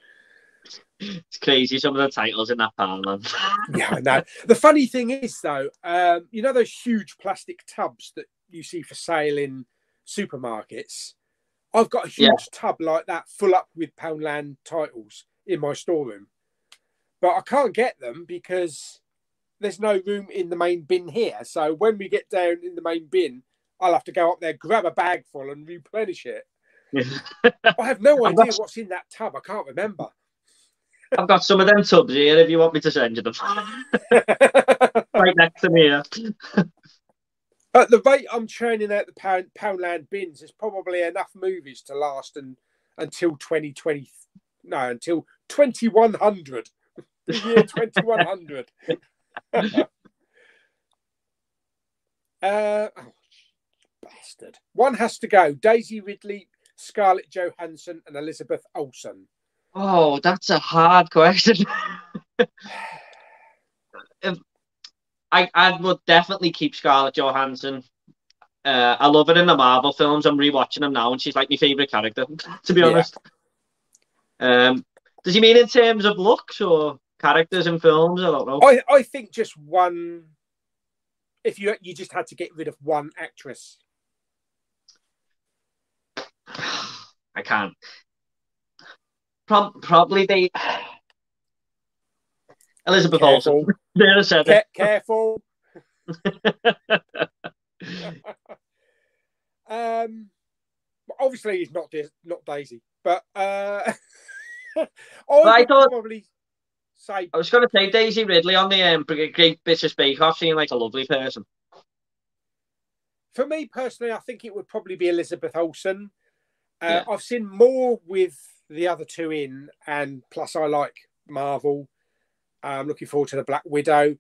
It's crazy, some of the titles in that Poundland. Yeah, I know. The funny thing is, though, you know those huge plastic tubs that you see for sale in supermarkets? I've got a huge tub like that full up with Poundland titles in my storeroom. But I can't get them because there's no room in the main bin here. So when we get down in the main bin, I'll have to go up there, grab a bag full and replenish it. I have no idea what's in that tub. I can't remember. I've got some of them tubs here if you want me to send you them. Right next to me, yeah. At the rate I'm churning out the Poundland bins, there's probably enough movies to last until 2020. No, until 2100. The year 2100. Oh, bastard. One has to go. Daisy Ridley, Scarlett Johansson, and Elizabeth Olsen. Oh, that's a hard question. I would definitely keep Scarlett Johansson. I love her in the Marvel films. I'm rewatching them now, and she's like my favourite character, to be honest. Does he mean in terms of looks or characters in films? I don't know. I think just one. If you just had to get rid of one actress. I can't. Probably they. Elizabeth Olsen. There I said it. Careful. Obviously, he's not Daisy, but I would probably say. I was going to say Daisy Ridley on the Great British Bake Off, seemed like a lovely person. For me personally, I think it would probably be Elizabeth Olsen. I've seen more with the other two in, and plus I like Marvel. I'm looking forward to the Black Widow.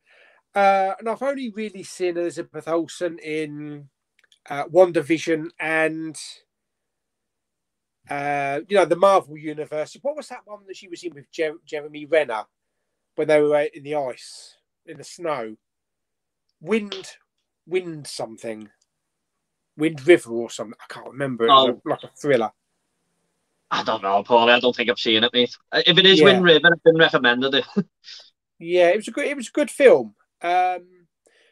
And I've only really seen Elizabeth Olsen in WandaVision and, the Marvel Universe. What was that one that she was in with Jeremy Renner when they were in the ice, in the snow? Wind something. Wind River or something. I can't remember. It was like a thriller. I don't know, Paulie. I don't think I've seen it, mate. If it is Wind River, I've been recommended it. Yeah, it was a good film.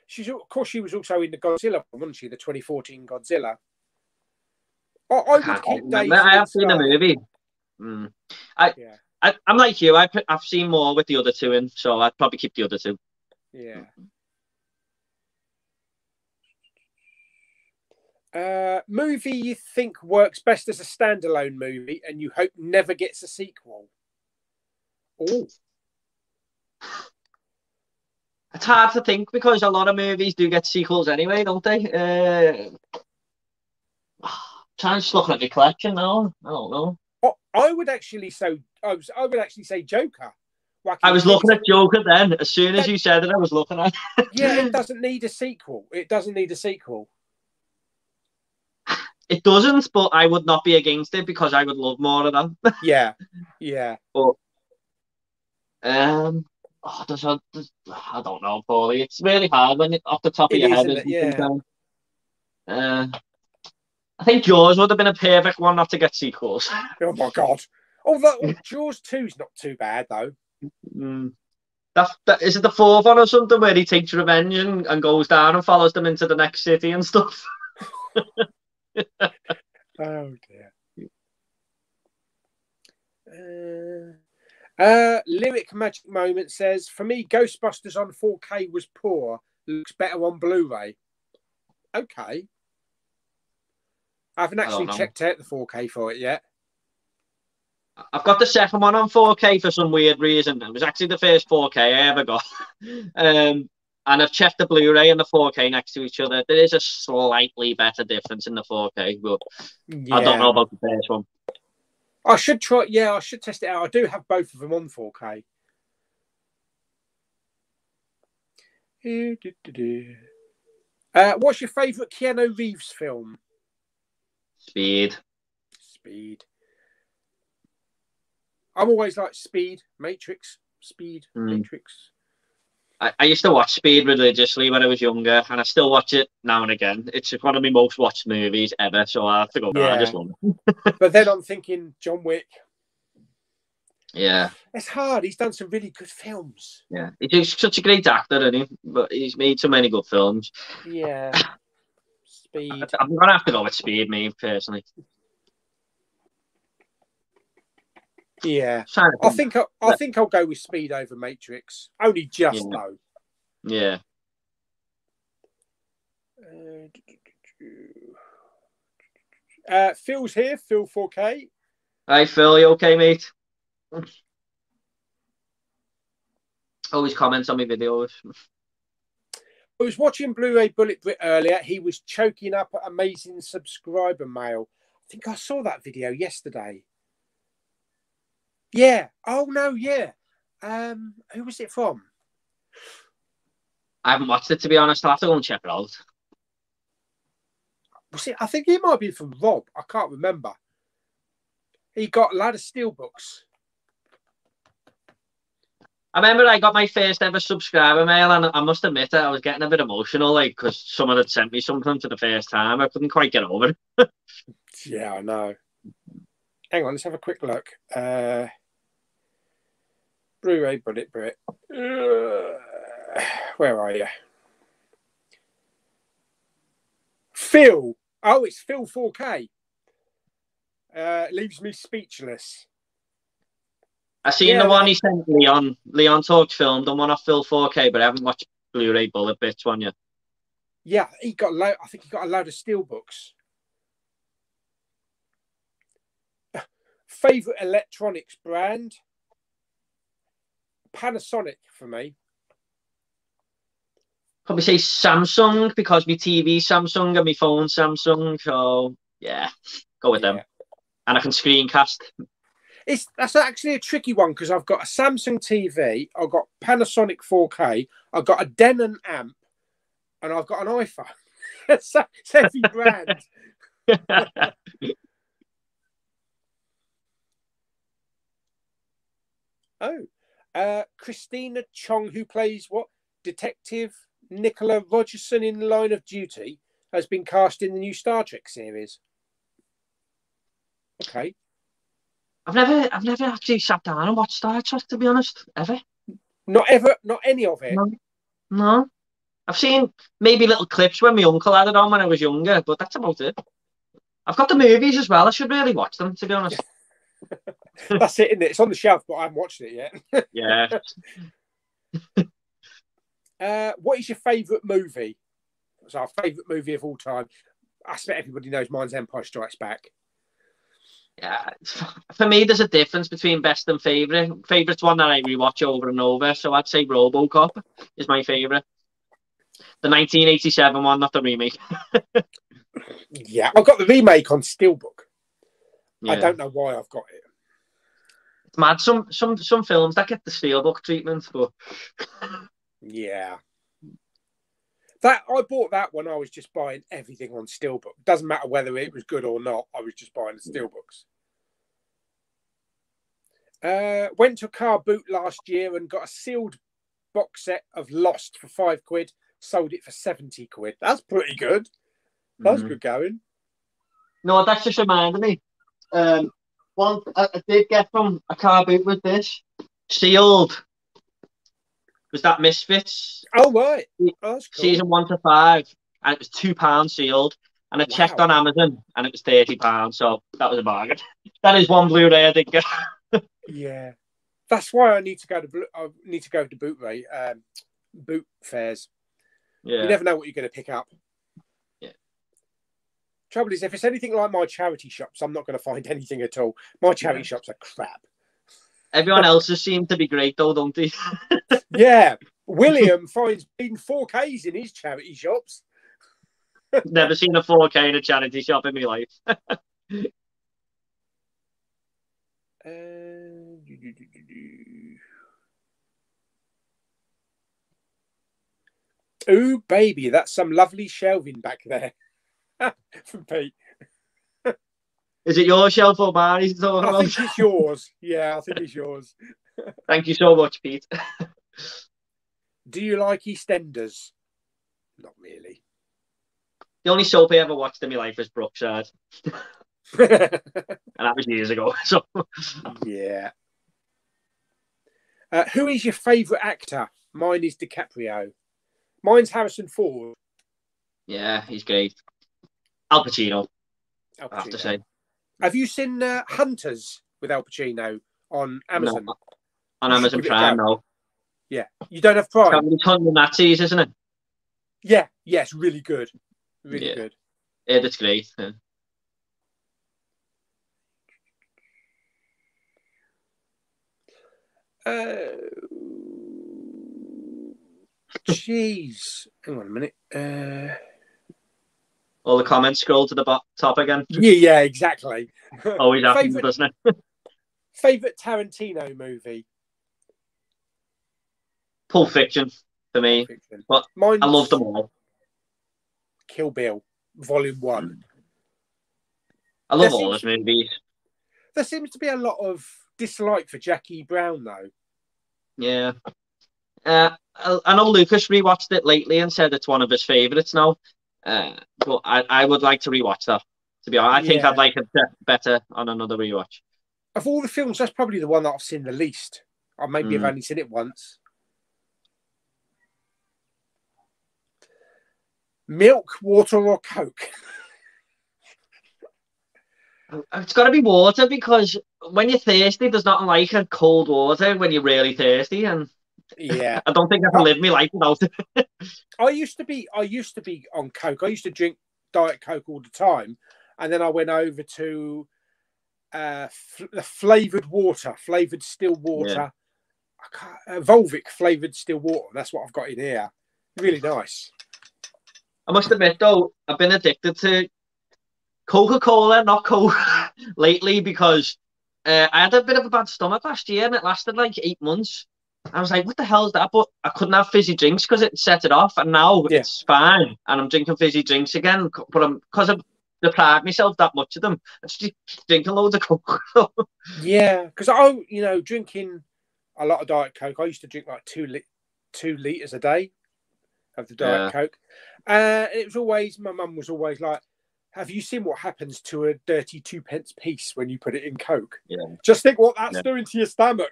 She was also in the Godzilla one, wasn't she? The 2014 Godzilla. I would keep Daisy. I have seen the movie. Yeah. I'm like you. I've seen more with the other two in, so I'd probably keep the other two. Yeah. Movie you think works best as a standalone movie and you hope never gets a sequel? Oh. It's hard to think because a lot of movies do get sequels anyway, don't they? Trying to look at my collection now. I don't know. I would actually say Joker. I was looking at Joker then. As soon as you said it, I was looking at it. Yeah, it doesn't need a sequel. It doesn't need a sequel. It doesn't, but I would not be against it because I would love more of them. Yeah, yeah. But I don't know, Pauly. It's really hard when off the top of your head. Yeah. I think Jaws would have been a perfect one not to get sequels. Oh my god! Although Jaws 2's not too bad though. That is it the fourth one or something where he takes revenge and goes down and follows them into the next city and stuff. Oh dear. Lyric Magic Moment says, for me, Ghostbusters on 4K was poor. Looks better on Blu-ray. Okay. I haven't actually checked out the 4K for it yet. I've got the second one on 4K for some weird reason. It was actually the first 4K I ever got. And I've checked the Blu-ray and the 4K next to each other. There is a slightly better difference in the 4K, but yeah. I don't know about the first one. I should try. Yeah, I should test it out. I do have both of them on 4K. What's your favourite Keanu Reeves film? Speed. I'm always like Speed, Matrix, Speed, Matrix. I used to watch Speed religiously when I was younger, and I still watch it now and again. It's one of my most watched movies ever, so I have to go back. I just love it. But then I'm thinking John Wick. Yeah. It's hard. He's done some really good films. Yeah. He's such a great actor, isn't he? But he's made so many good films. Yeah. Speed. I'm going to have to go with Speed, me, personally. Yeah. I think I'll go with Speed over Matrix. Only just, though. Yeah. Phil's here. Phil 4K. Hi, Phil. You okay, mate? Always comments on my videos. I was watching Blu-ray Bullet Brit earlier. He was choking up at amazing subscriber mail. I think I saw that video yesterday. Yeah. Oh no. Yeah. Who was it from? I haven't watched it, to be honest. I'll have to go and check it out. Was it? I think it might be from Rob. I can't remember. He got a lot of steelbooks. I remember I got my first ever subscriber mail, and I must admit I was getting a bit emotional, like, because someone had sent me something for the first time. I couldn't quite get over it. Yeah, I know. Hang on, let's have a quick look. Blu-ray Bullet Brit. Where are you? Phil. Oh, it's Phil 4K. Leaves me speechless. I seen the one he sent Leon. Leon Talks filmed and one off Phil 4K, but I haven't watched Blu-ray Bullet Bits one yet. Yeah, I think he got a load of steelbooks. Favorite electronics brand? Panasonic for me. Probably say Samsung because my TV's Samsung and my phone's Samsung. So yeah, go with them. And I can screencast. That's actually a tricky one because I've got a Samsung TV, I've got Panasonic 4K, I've got a Denon amp, and I've got an iPhone. It's every brand. Christina Chong, who plays what? Detective Nicola Rogerson in Line of Duty, has been cast in the new Star Trek series. Okay. I've never actually sat down and watched Star Trek, to be honest, ever. Not any of it. No. I've seen maybe little clips when my uncle had it on when I was younger, but that's about it. I've got the movies as well. I should really watch them, to be honest. That's it, isn't it? It's on the shelf, but I haven't watched it yet. Yeah. What is your favourite movie? It's our favourite movie of all time. I expect everybody knows mine's Empire Strikes Back. Yeah, for me, there's a difference between best and favourite. Favourite's one that I rewatch over and over, so I'd say RoboCop is my favourite. The 1987 one, not the remake. Yeah, I've got the remake on Steelbook. Yeah. I don't know why I've got it. It's mad. Some films that get the Steelbook treatment, but yeah. That I bought that when I was just buying everything on Steelbook. Doesn't matter whether it was good or not. I was just buying the Steelbooks. Went to a car boot last year and got a sealed box set of Lost for £5. Sold it for £70. That's pretty good. That's good going. No, that's just reminded me. One I did get from a car boot with this sealed. Was that Misfits? Oh right, that's cool. Season 1 to 5, and it was £2 sealed. And I checked on Amazon, and it was £30. So that was a bargain. That is one Blu-ray I did get. Yeah, that's why I need to go to Blu-ray boot fairs. Yeah. You never know what you're going to pick up. Yeah. Trouble is, if it's anything like my charity shops, I'm not going to find anything at all. My charity shops are crap. Everyone else's seem to be great, though, don't they? Yeah. William finds 4Ks in his charity shops. Never seen a 4K in a charity shop in my life. Ooh, baby, that's some lovely shelving back there. From Pete. Is it your shelf or mine he's talking about? I think it's yours. Yeah, I think it's yours. Thank you so much, Pete. Do you like EastEnders? Not really. The only soap I ever watched in my life was Brookside. And that was years ago. So yeah. Who is your favourite actor? Mine is DiCaprio. Mine's Harrison Ford. Yeah, he's great. Al Pacino, I have to say. Have you seen Hunters with Al Pacino on Amazon? No, on Amazon Prime, no. Yeah. You don't have Prime? It's on the Nazis, isn't it? Yeah. Yes, really good. Really good. Yeah, that's great. Yeah. Jeez. Hang on a minute. All the comments scroll to the top again. Yeah, exactly. Always happens, doesn't it? Favourite Tarantino movie? Pulp Fiction for me. But I love them all. Kill Bill, Volume 1. I love all his movies. There seems to be a lot of dislike for Jackie Brown, though. Yeah. I know Lucas rewatched it lately and said it's one of his favourites now. But I would like to rewatch that, to be honest. I think I'd like it better on another rewatch. Of all the films, that's probably the one that I've seen the least. I maybe have only seen it once. Milk, water, or Coke? It's got to be water, because when you're thirsty, there's nothing like a cold water when you're really thirsty. And yeah, I don't think I can live my life without it. I used to be on Coke. I used to drink Diet Coke all the time, and then I went over to the flavoured still water. Volvic flavoured still water. That's what I've got in here. Really nice. I must admit, though, I've been addicted to Coca-Cola, not Coke, lately, because I had a bit of a bad stomach last year, and it lasted like 8 months. I was like, what the hell is that? But I couldn't have fizzy drinks because it set it off, and now it's fine, and I'm drinking fizzy drinks again. But because I've deprived myself that much of them, I just drinking loads of Coke. Yeah, because drinking a lot of Diet Coke. I used to drink like 2 litres a day of the Diet Coke. It was always, my mum was always like, have you seen what happens to a dirty 2p piece when you put it in Coke? Yeah. Just think what that's doing to your stomach.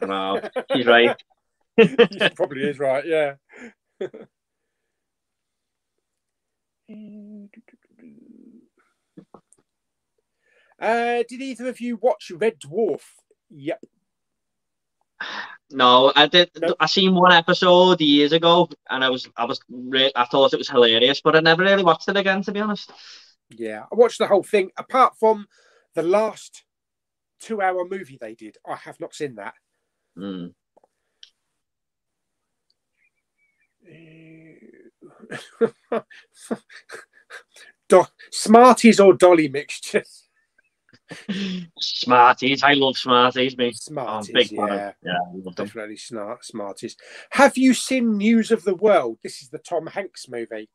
No, she's right. She probably is right, yeah. Did either of you watch Red Dwarf? Yep. No, I did. Nope. I seen one episode years ago, and I thought it was hilarious, but I never really watched it again, to be honest. Yeah, I watched the whole thing. Apart from the last 2-hour movie they did, I have not seen that. Smarties or Dolly mixtures? Smarties. I love Smarties, me. Smarties, big yeah. Yeah, I love them. Definitely Smarties. Have you seen News of the World? This is the Tom Hanks movie.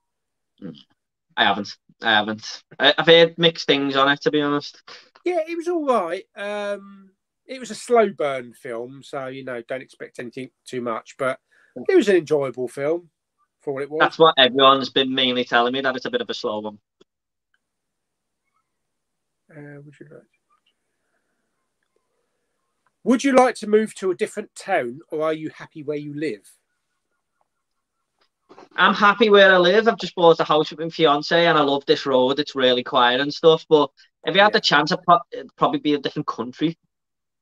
I haven't. I've heard mixed things on it, to be honest. Yeah, it was all right. It was a slow burn film, so, you know, don't expect anything too much, but it was an enjoyable film for what it was. That's what everyone's been mainly telling me, that it's a bit of a slow one. Would you like to move to a different town, or are you happy where you live? I'm happy where I live. I've just bought a house with my fiance, and I love this road. It's really quiet and stuff. But if you had the chance, it'd probably be a different country.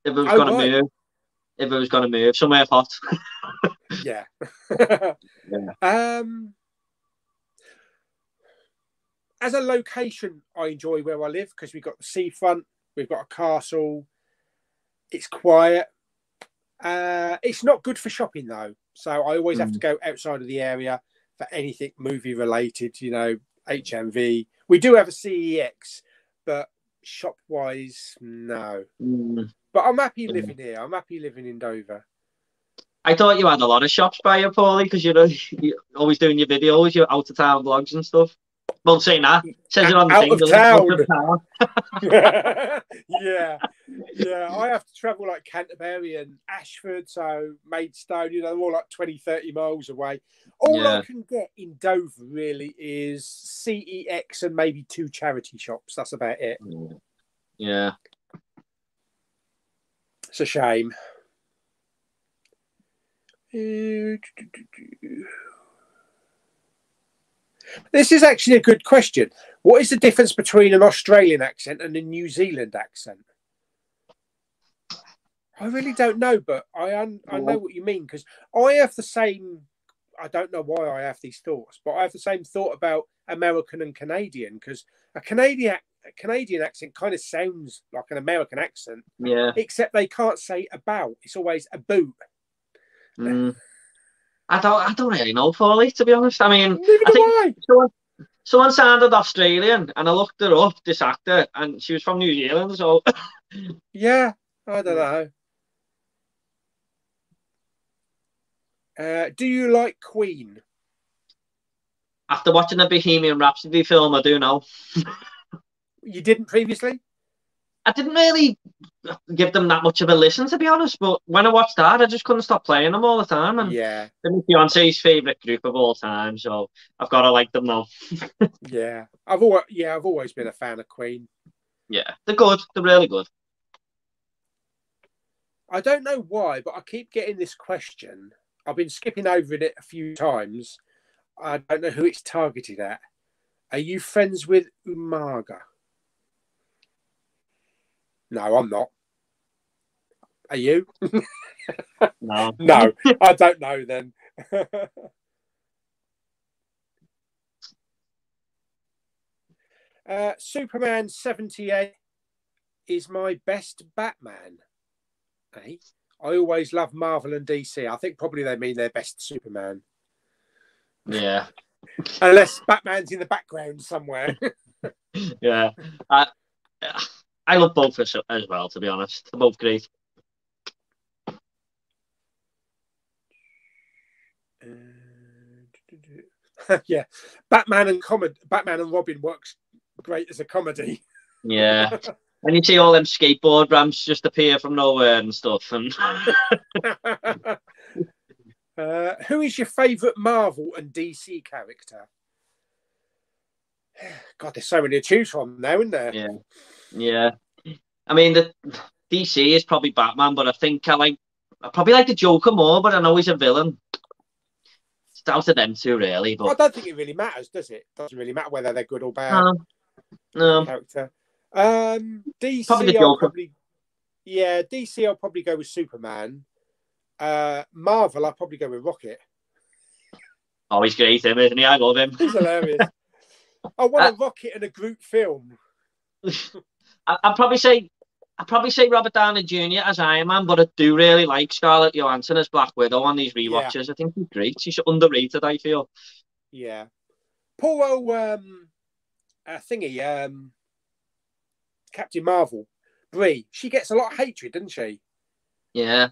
If I was going to move, if I was going to move somewhere hot. Yeah. Yeah. As a location, I enjoy where I live because we've got the seafront, we've got a castle. It's quiet. It's not good for shopping though, so I always have to go outside of the area for anything movie related. You know, HMV. We do have a CEX, but shop wise, no. But I'm happy living here. I'm happy living in Dover. I thought you had a lot of shops by you, Pauly, because you're always doing your videos, your out of town vlogs and stuff. Well, saying that, it says it on the out thing. Of town. Yeah. I have to travel like Canterbury and Ashford, so Maidstone, you know, they're all like 20, 30 miles away. All I can get in Dover really is CEX and maybe 2 charity shops. That's about it. Yeah. It's a shame. This is actually a good question. What is the difference between an Australian accent and a New Zealand accent? I really don't know, but I know what you mean, because I have the same. I don't know why I have these thoughts, but I have the same thought about American and Canadian, because a Canadian accent kind of sounds like an American accent, except they can't say about. It's always a boot. I don't really know, Pauly, to be honest. I mean, I think someone sounded Australian, and I looked her up, this actor, and she was from New Zealand, so... Yeah, I don't know. Do you like Queen? After watching the Bohemian Rhapsody film, I do now. You didn't previously? I didn't really give them that much of a listen, to be honest, but when I watched that, I just couldn't stop playing them all the time. And they're my fiance's favourite group of all time, so I've got to like them now. I've always been a fan of Queen. Yeah, they're good. They're really good. I don't know why, but I keep getting this question. I've been skipping over it a few times. I don't know who it's targeted at. Are you friends with Umaga? No, I'm not. Are you? No. No, I don't know then. Superman 78 is my best Batman. Hey, I always love Marvel and DC. I think probably they mean their best Superman. Yeah. Unless Batman's in the background somewhere. Yeah. I love both as well, to be honest. They're both great. Yeah. Batman and Robin works great as a comedy. Yeah. And you see all them skateboard ramps just appear from nowhere and stuff. And who is your favourite Marvel and DC character? God, there's so many to choose from now, isn't there? Yeah. I mean, the DC is probably Batman, but I think I probably like the Joker more, but I know he's a villain. It's down to them two, really. But I don't think it really matters, does it? Doesn't really matter whether they're good or bad. No. Character. Probably the DC, I'll Joker. probably, yeah, DC, I'll probably go with Superman. Marvel, I'll probably go with Rocket. Oh, he's great, isn't he? I love him. He's hilarious. I want a Rocket in a group film. I'd probably say Robert Downey Jr. as Iron Man, but I do really like Scarlett Johansson as Black Widow on these rewatches. Yeah. I think she's great. She's underrated, I feel. Yeah. Poor Captain Marvel, Brie, she gets a lot of hatred, doesn't she? Yeah.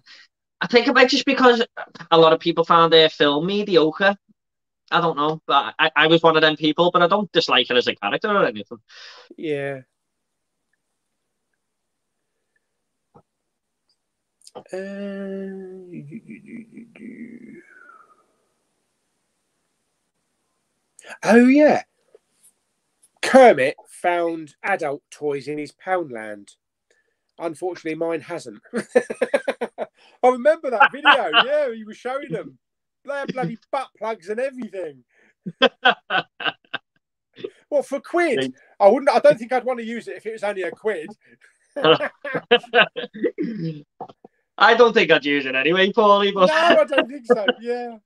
I think it might just because a lot of people found their film mediocre. I don't know, but I was one of them people, but I don't dislike her as a character or anything. Yeah. Oh, yeah. Kermit found adult toys in his Poundland. Unfortunately, mine hasn't. I remember that video. Yeah, he was showing them. They had bloody butt plugs and everything. What, for £1? I don't think I'd want to use it if it was only £1. I don't think I'd use it anyway, Pauly. But... No, I don't think so. Yeah.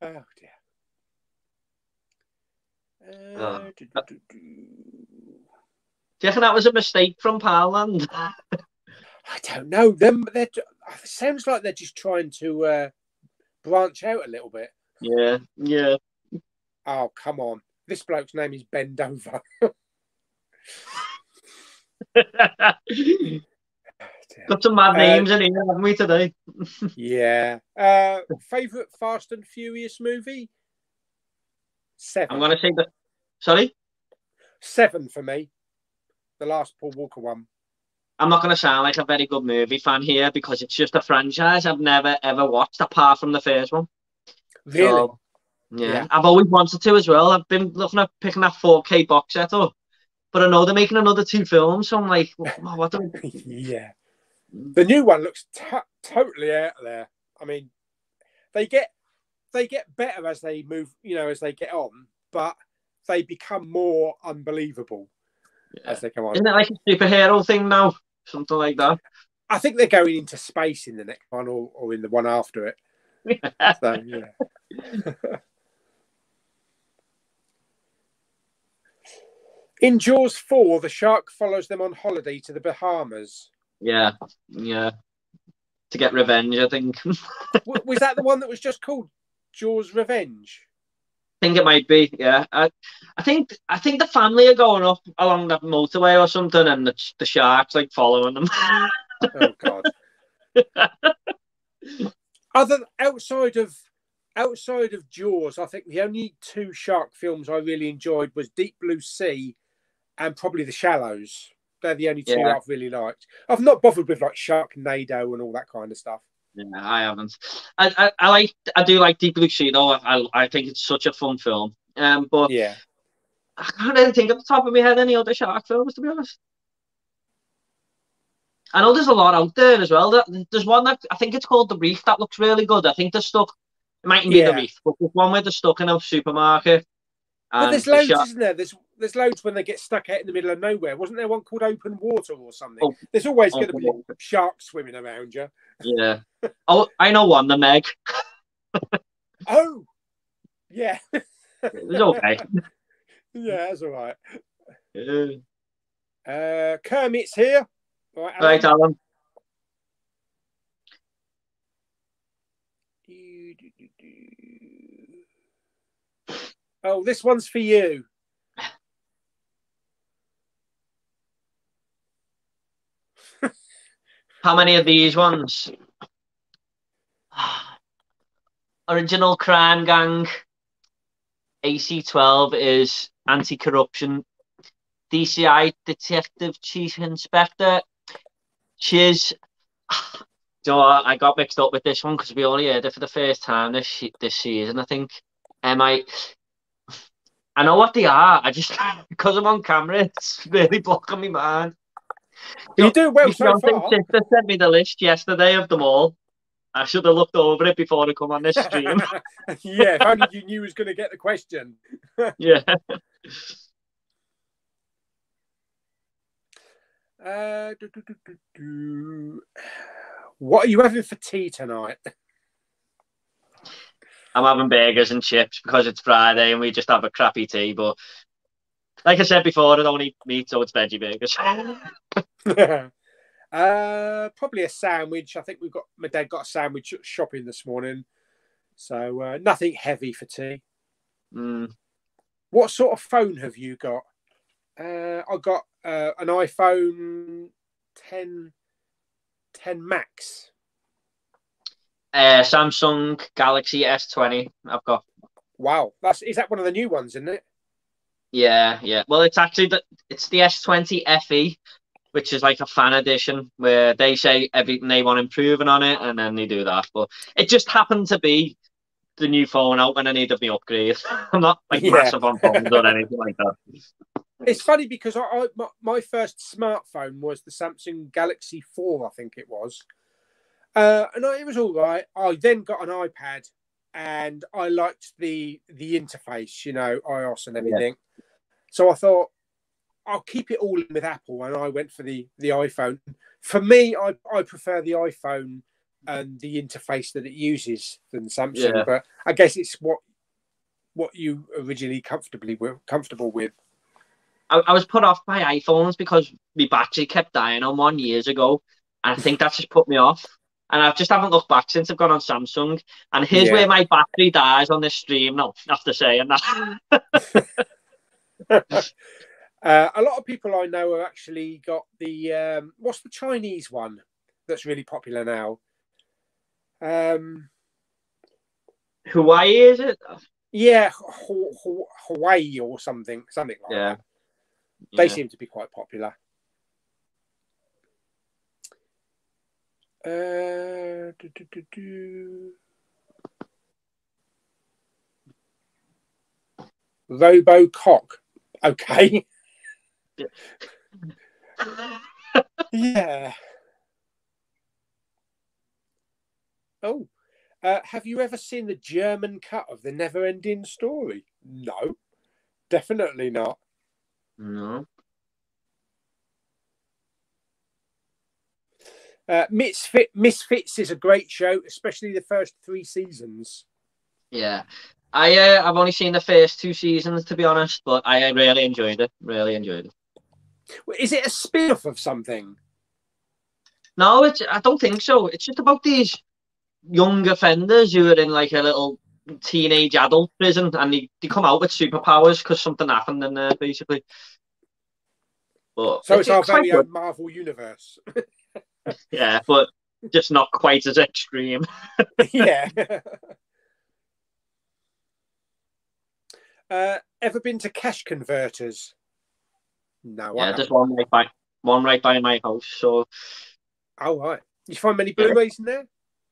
Oh dear. Do you reckon that was a mistake from Poundland? I don't know. It sounds like they're just trying to branch out a little bit. Yeah, yeah. Oh, come on. This bloke's name is Ben Dover. Got some mad names in here, haven't we, today? Yeah. Favourite Fast and Furious movie? 7. I'm going to say that. Sorry? 7 for me. The last Paul Walker one. I'm not going to sound like a very good movie fan here because it's just a franchise I've never, ever watched apart from the first one. Really? So, yeah. I've always wanted to as well. I've been looking at picking that 4K box set up. But I know they're making another 2 films, so I'm like, what do I... Yeah. The new one looks totally out there. I mean, they get better as they move, as they get on, but they become more unbelievable as they come on. Isn't it like a superhero thing now? Something like that? I think they're going into space in the next one or in the one after it. So, yeah. In Jaws 4, the shark follows them on holiday to the Bahamas. Yeah, yeah. To get revenge, I think. Was that the one that was just called Jaws Revenge? I think it might be, yeah. I think the family are going up along that motorway or something, and the shark's like following them. Oh God! Outside of Jaws, I think the only 2 shark films I really enjoyed was Deep Blue Sea and probably The Shallows. They're the only 2 I've really liked. I've not bothered with like Sharknado and all that kind of stuff. Yeah, I haven't. I do like Deep Blue Sea though. I think it's such a fun film. But yeah, I can't really think at the top of my head any other shark films, to be honest. I know there's a lot out there as well. There's one that I think it's called The Reef that looks really good. I think they're stuck. It mightn't be The Reef, but there's one where they're stuck in a supermarket. But there's loads, isn't there? There's loads when they get stuck out in the middle of nowhere. Wasn't there one called Open Water or something? Oh, there's always going to be sharks swimming around you. Yeah. Oh, I know one, The Meg. Oh, yeah. It's okay. Yeah, that's all right. Kermit's here. Right, Alan. Oh, this one's for you. How many of these ones? Original Crime Gang. AC-12 is Anti-Corruption. DCI, Detective Chief Inspector. Chiz. So I got mixed up with this one because we only heard it for the first time this season, I think. I know what they are. I just, because I'm on camera, it's really blocking my mind. You do well so far. My sister sent me the list yesterday of them all. I should have looked over it before I come on this stream. Yeah, if only you knew who was going to get the question. Yeah. What are you having for tea tonight? I'm having burgers and chips because it's Friday and we just have a crappy tea. But like I said before, I don't eat meat, so it's veggie burgers. Probably a sandwich. I think my dad got a sandwich shopping this morning, so nothing heavy for tea. What sort of phone have you got? I got an iPhone 10 Max. Samsung Galaxy S20. I've got. Wow, is that one of the new ones, isn't it? Yeah. Well, it's actually it's the S20 FE, which is like a fan edition where they say everything they want improving on it, and then they do that. But it just happened to be the new phone out when I needed my upgrade. I'm not like massive on phones or anything like that. It's funny because my first smartphone was the Samsung Galaxy 4, I think it was. And it was all right. I then got an iPad and I liked the interface, iOS and everything. Yeah. So I thought, I'll keep it all in with Apple, and I went for the iPhone. For me, I prefer the iPhone and the interface that it uses than Samsung. Yeah. But I guess it's what you originally comfortable with. I was put off by iPhones because my battery kept dying on one years ago, and I think that's just put me off. And I just haven't looked back since I've gone on Samsung. And here's where my battery dies on this stream. No, after saying that. A lot of people I know have actually got the what's the Chinese one that's really popular now? Hawaii, is it? Yeah, Hawaii or something like that. They seem to be quite popular. RoboCock. Okay. Yeah. Oh. Have you ever seen the German cut of The Never-Ending Story? No. Definitely not. No. Misfits is a great show, especially the first 3 seasons. Yeah. I've only seen the first 2 seasons, to be honest, but I really enjoyed it. Is it a spin-off of something? No, I don't think so. It's just about these young offenders who are in like a little teenage adult prison, and they come out with superpowers because something happened in there, basically. But so it's our very own Marvel universe. Yeah, but just not quite as extreme. Yeah. Ever been to cash converters? No. Yeah, there's one right by my house. So. Oh right. You find many Blu-rays in there?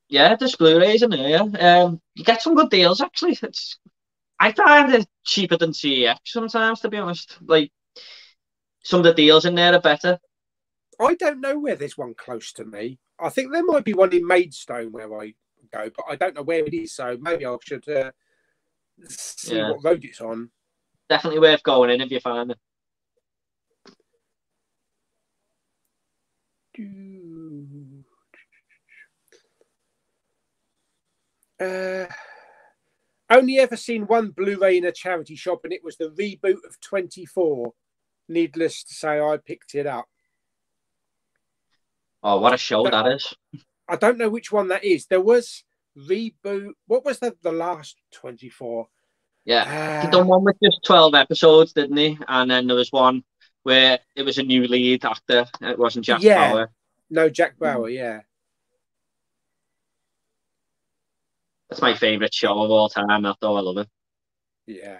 Yeah, there's Blu-rays in there. Yeah. You get some good deals actually. I find it cheaper than CEX sometimes, to be honest. Like some of the deals in there are better. I don't know where there's one close to me. I think there might be one in Maidstone where I go, but I don't know where it is. So maybe I should see what road it's on. Definitely worth going in if you find it. Only ever seen one Blu-ray in a charity shop, and it was the reboot of 24. Needless to say, I picked it up. Oh, what a show that is. I don't know which one that is. There was reboot. What was the last 24? Yeah, he done one with just 12 episodes, didn't he? And then there was one where it was a new lead actor. It wasn't Jack Bauer. No, Jack Bauer, yeah. That's my favourite show of all time, I love it. Yeah.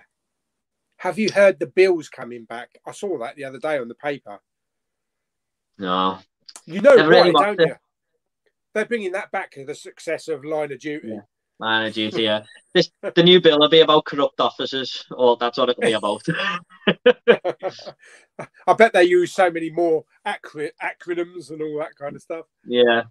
Have you heard the Bills coming back? I saw that the other day on the paper. No. You know why, don't you? They're bringing that back to the success of Line of Duty. Yeah. Line of Duty, yeah. The new bill will be about corrupt officers, or that's what it'll be about. I bet they use so many more acronyms and all that kind of stuff. Yeah.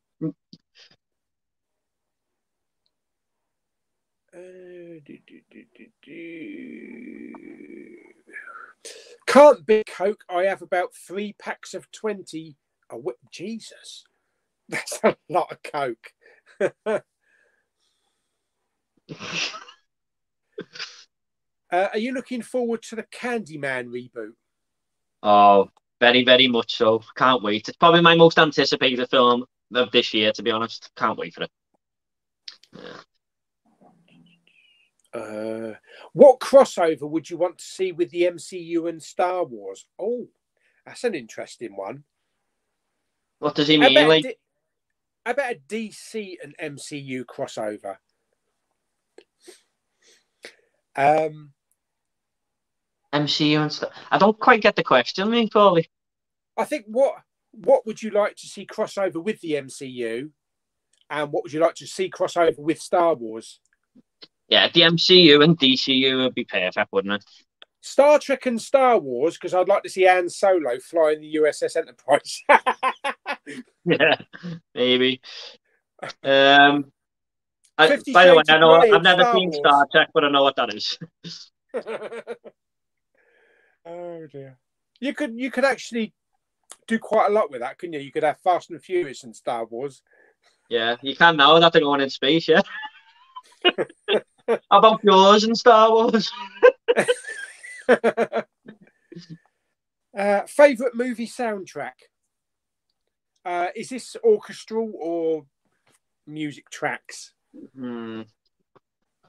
Can't beat Coke. I have about 3 packs of 20 Jesus, that's a lot of coke. Are you looking forward to the Candyman reboot? Oh, very, very much so. Can't wait. It's probably my most anticipated film of this year, to be honest. Can't wait for it. Yeah. What crossover would you want to see with the MCU and Star Wars? Oh, that's an interesting one. What does he mean? How about a DC and MCU crossover? MCU and stuff. I don't quite get the question, me, Pauly. I think what would you like to see crossover with the MCU, and what would you like to see crossover with Star Wars? Yeah, the MCU and DCU would be perfect, wouldn't it? Star Trek and Star Wars, because I'd like to see Han Solo flying the USS Enterprise. Yeah, maybe. By the way, I know I've never seen Star Trek, but I know what that is. Oh dear. You could actually do quite a lot with that, couldn't you? You could have Fast and Furious and Star Wars. Yeah, you can now that they're going in space, yeah. How about yours and Star Wars? Favorite movie soundtrack? Is this orchestral or music tracks?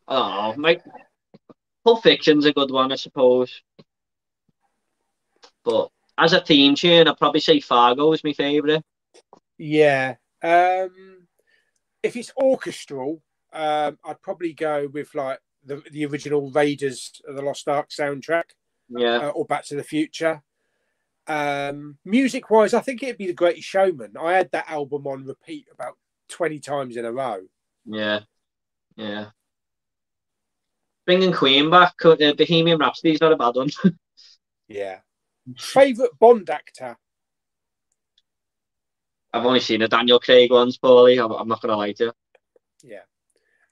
Oh, Pulp Fiction's a good one, I suppose. But as a theme tune, I'd probably say Fargo is my favourite. Yeah. If it's orchestral, I'd probably go with like the original Raiders of the Lost Ark soundtrack. Yeah. Or Back to the Future. Music wise, I think it'd be The Greatest Showman. I had that album on repeat about 20 times in a row. Yeah. Yeah. Bringing Queen back, Bohemian Rhapsody's not a bad one. Yeah. Favourite Bond actor? I've only seen the Daniel Craig ones, Pauly. I'm not going to lie to you. Yeah.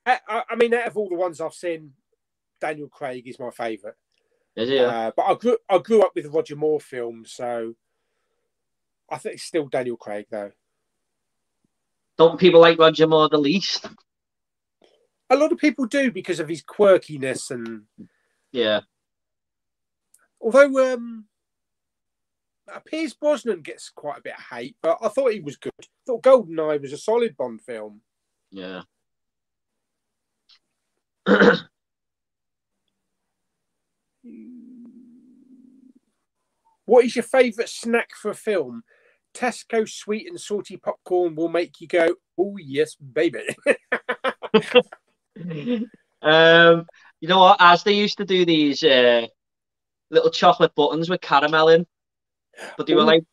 I mean, out of all the ones I've seen, Daniel Craig is my favourite. Is he? Yeah. But I grew up with the Roger Moore films, so I think it's still Daniel Craig, though. Don't people like Roger Moore the least? A lot of people do because of his quirkiness and... Yeah. Although Pierce Brosnan gets quite a bit of hate, but I thought he was good. I thought GoldenEye was a solid Bond film. Yeah. What is your favourite snack for a film? Tesco sweet and salty popcorn will make you go, oh yes, baby. You know what? As they used to do these little chocolate buttons with caramel in, but they were little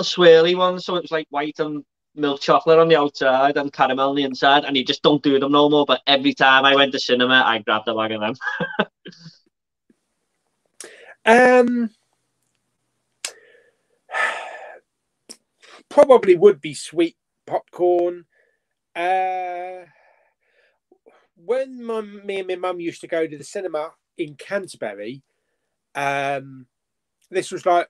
swirly ones, so it was like white and milk chocolate on the outside and caramel on the inside, and you just don't do them no more. But every time I went to cinema, I grabbed a bag of them. Probably would be sweet popcorn. When me and my mum used to go to the cinema in Canterbury, this was like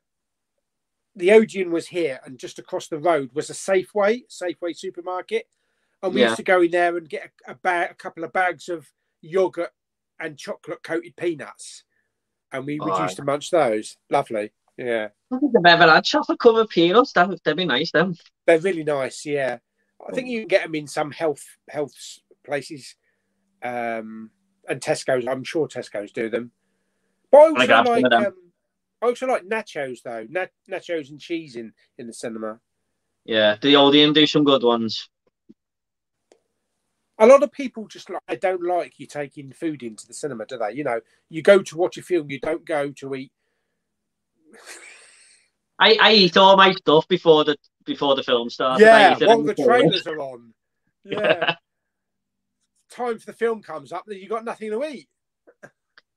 the Odeon was here, and just across the road was a Safeway supermarket, and we used to go in there and get a couple of bags of yogurt and chocolate coated peanuts, and we would used to munch those. Lovely, yeah. I don't think I've ever had chocolate covered peanuts. They'd be nice, them. They're really nice, yeah. I think you can get them in some health places, and Tesco's. I'm sure Tesco's do them. But I also like nachos though. Nachos and cheese in the cinema. Yeah, the Odeon do some good ones. A lot of people just they don't like you taking food into the cinema, do they? You know, you go to watch a film, you don't go to eat. I eat all my stuff before the film starts. Yeah, while the trailers are on. Yeah. Time for the film comes up, then you got nothing to eat.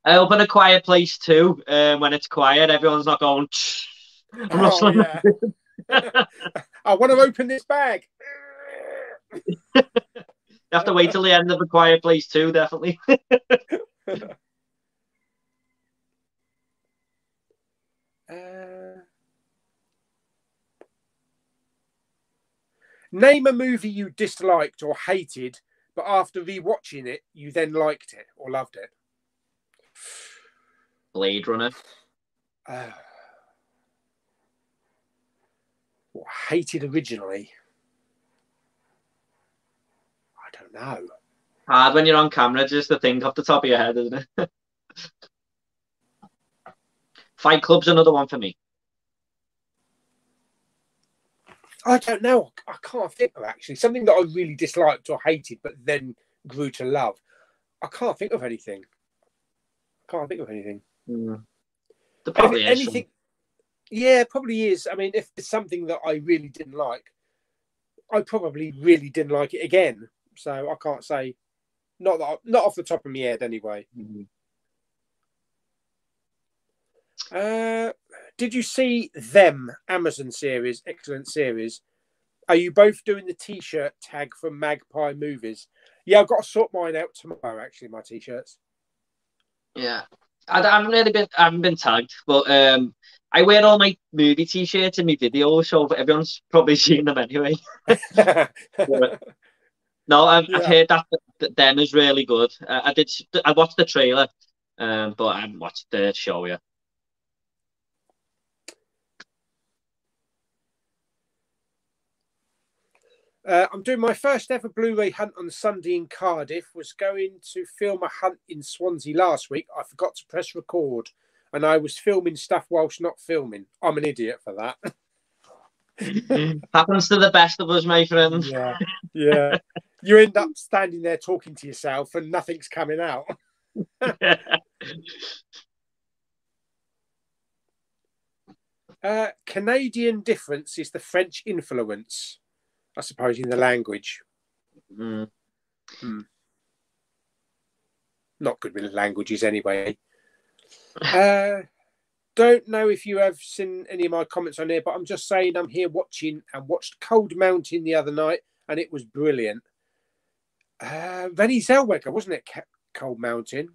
I open A Quiet Place too. When it's quiet, everyone's not going. I'm not yeah. I want to open this bag. You have to wait till the end of A Quiet Place too, definitely. Name a movie you disliked or hated, but after rewatching it, you then liked it or loved it. Blade Runner. What I hated originally? I don't know. Hard when you're on camera just to think off the top of your head, isn't it? Fight Club's another one for me. I don't know. I can't think of actually something that I really disliked or hated, but then grew to love. I can't think of anything. Mm. There probably is anything. Yeah, probably is. I mean, if it's something that I really didn't like, I probably really didn't like it again. So I can't say. Not off the top of my head, anyway. Mm-hmm. Did you see Them Amazon series? Excellent series. Are you both doing the T-shirt tag from Magpie Movies? Yeah, I've got to sort mine out tomorrow. Actually, my T-shirts. Yeah, I haven't been tagged, but I wear all my movie T-shirts in my videos, so everyone's probably seen them anyway. No, I've heard that Them is really good. I watched the trailer, but I haven't watched the show yet. I'm doing my first ever Blu-ray hunt on Sunday in Cardiff. Was going to film a hunt in Swansea last week. I forgot to press record, and I was filming stuff whilst not filming. I'm an idiot for that. Happens to the best of us, my friend. Yeah. You end up standing there talking to yourself, and nothing's coming out. Canadian difference is the French influence, I suppose, in the language. Mm. Not good with languages anyway. Don't know if you have seen any of my comments on here, but I'm just saying I'm here watching and watched Cold Mountain the other night, and it was brilliant. Rennie Zellweger, wasn't it? Cold Mountain.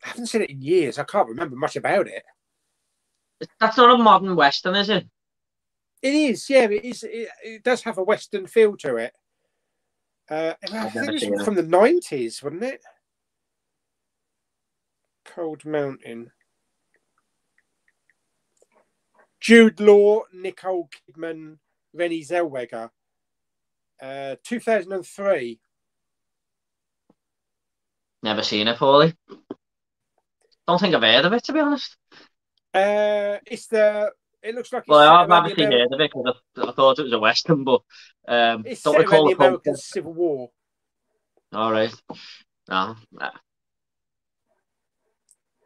I haven't seen it in years. I can't remember much about it. That's not a modern Western, is it? It is, yeah. It is. It does have a Western feel to it. I think it was from the 90s, wasn't it? Cold Mountain. Jude Law, Nicole Kidman, Rennie Zellweger. 2003. Never seen it, Pauly. Don't think I've heard of it, to be honest. It looks like it's well, set I've around obviously heard of it because I thought it was a Western, but it's don't set recall around the the American Civil War. All right. No.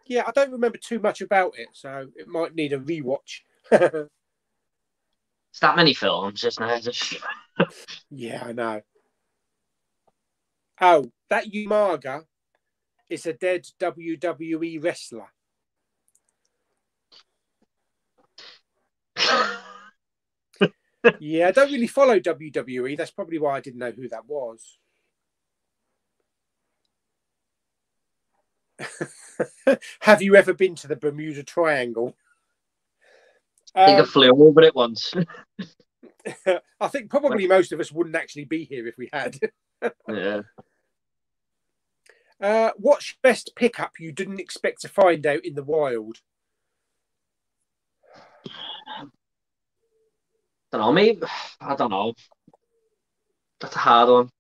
Yeah, I don't remember too much about it, so it might need a rewatch. It's that many films, isn't it? Yeah, I know. Oh, that Umaga is a dead WWE wrestler. Yeah, I don't really follow WWE. That's probably why I didn't know who that was. Have you ever been to the Bermuda Triangle? I think I flew over it once. I think probably most of us wouldn't actually be here if we had. Yeah. What's your best pickup you didn't expect to find out in the wild? I don't know, maybe. I don't know. That's a hard one.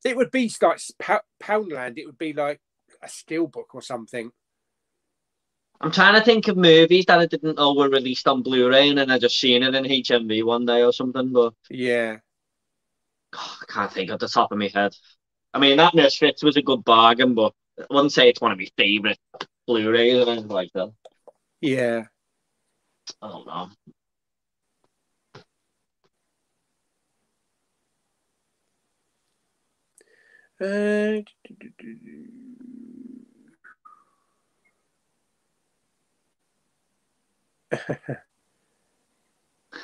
It would be like Poundland. It would be like a steelbook or something. I'm trying to think of movies that I didn't know were released on Blu-ray and then I just seen it in HMV one day or something. But yeah, I can't think off the top of my head. I mean, that Misfits was a good bargain, but I wouldn't say it's one of my favourite Blu-rays or anything like that. Yeah. I don't know.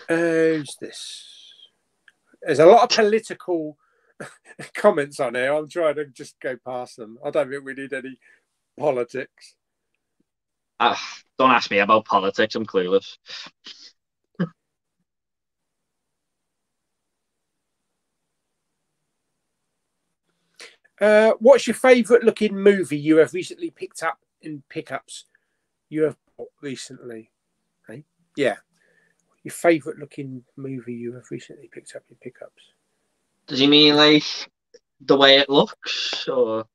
Who's this? There's a lot of political comments on here. I'm trying to just go past them. I don't think we need any politics. Don't ask me about politics. I'm clueless. What's your favourite looking movie you have recently picked up in pickups? You have bought recently, hey? Yeah. Your favourite looking movie you have recently picked up in pickups? Does he mean like the way it looks, or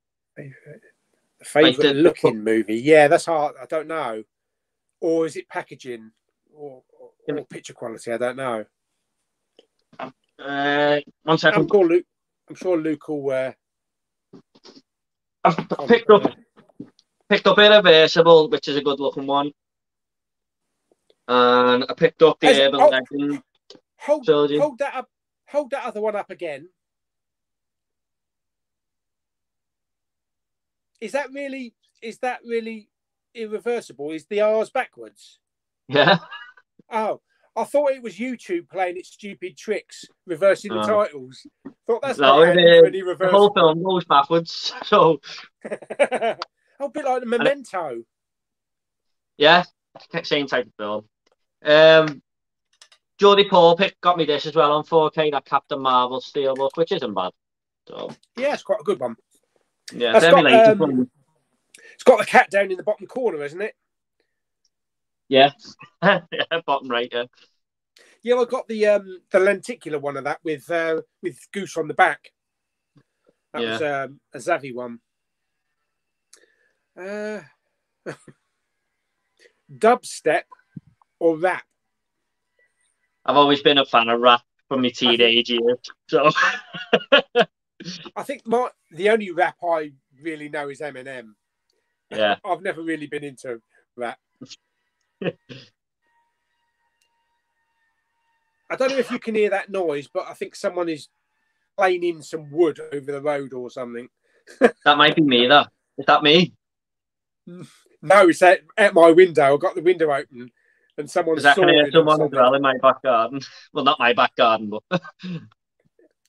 favourite like looking movie? Yeah, that's hard. I don't know. Or is it packaging or picture quality? I don't know. 1 second. I'm sure Luke will. I've picked up Irreversible, which is a good looking one, and I picked up the Urban Legend Trilogy. Hold that up. Hold that other one up again. Is that really irreversible? Is the R's backwards? Yeah. Oh, I thought it was YouTube playing its stupid tricks, reversing the titles. Thought that's the whole film goes backwards. So, a bit like the Memento. Yeah, same type of film. Jodie Paul got me this as well on 4K, that Captain Marvel Steelbook, which isn't bad. So yeah, it's quite a good one. Yeah, it's got the cat down in the bottom corner, isn't it? Yeah, yeah, bottom right. Yeah. Yeah, I got the lenticular one of that with Goose on the back. That was a Zavi one. Dubstep or rap? I've always been a fan of rap from my teenage years. So I think the only rap I really know is Eminem. Yeah. I've never really been into rap. I don't know if you can hear that noise, but I think someone is planing some wood over the road or something. That might be me, though. Is that me? No, it's at my window. I've got the window open and someone's I can hear someone as well something. in my back garden. Well, not my back garden, but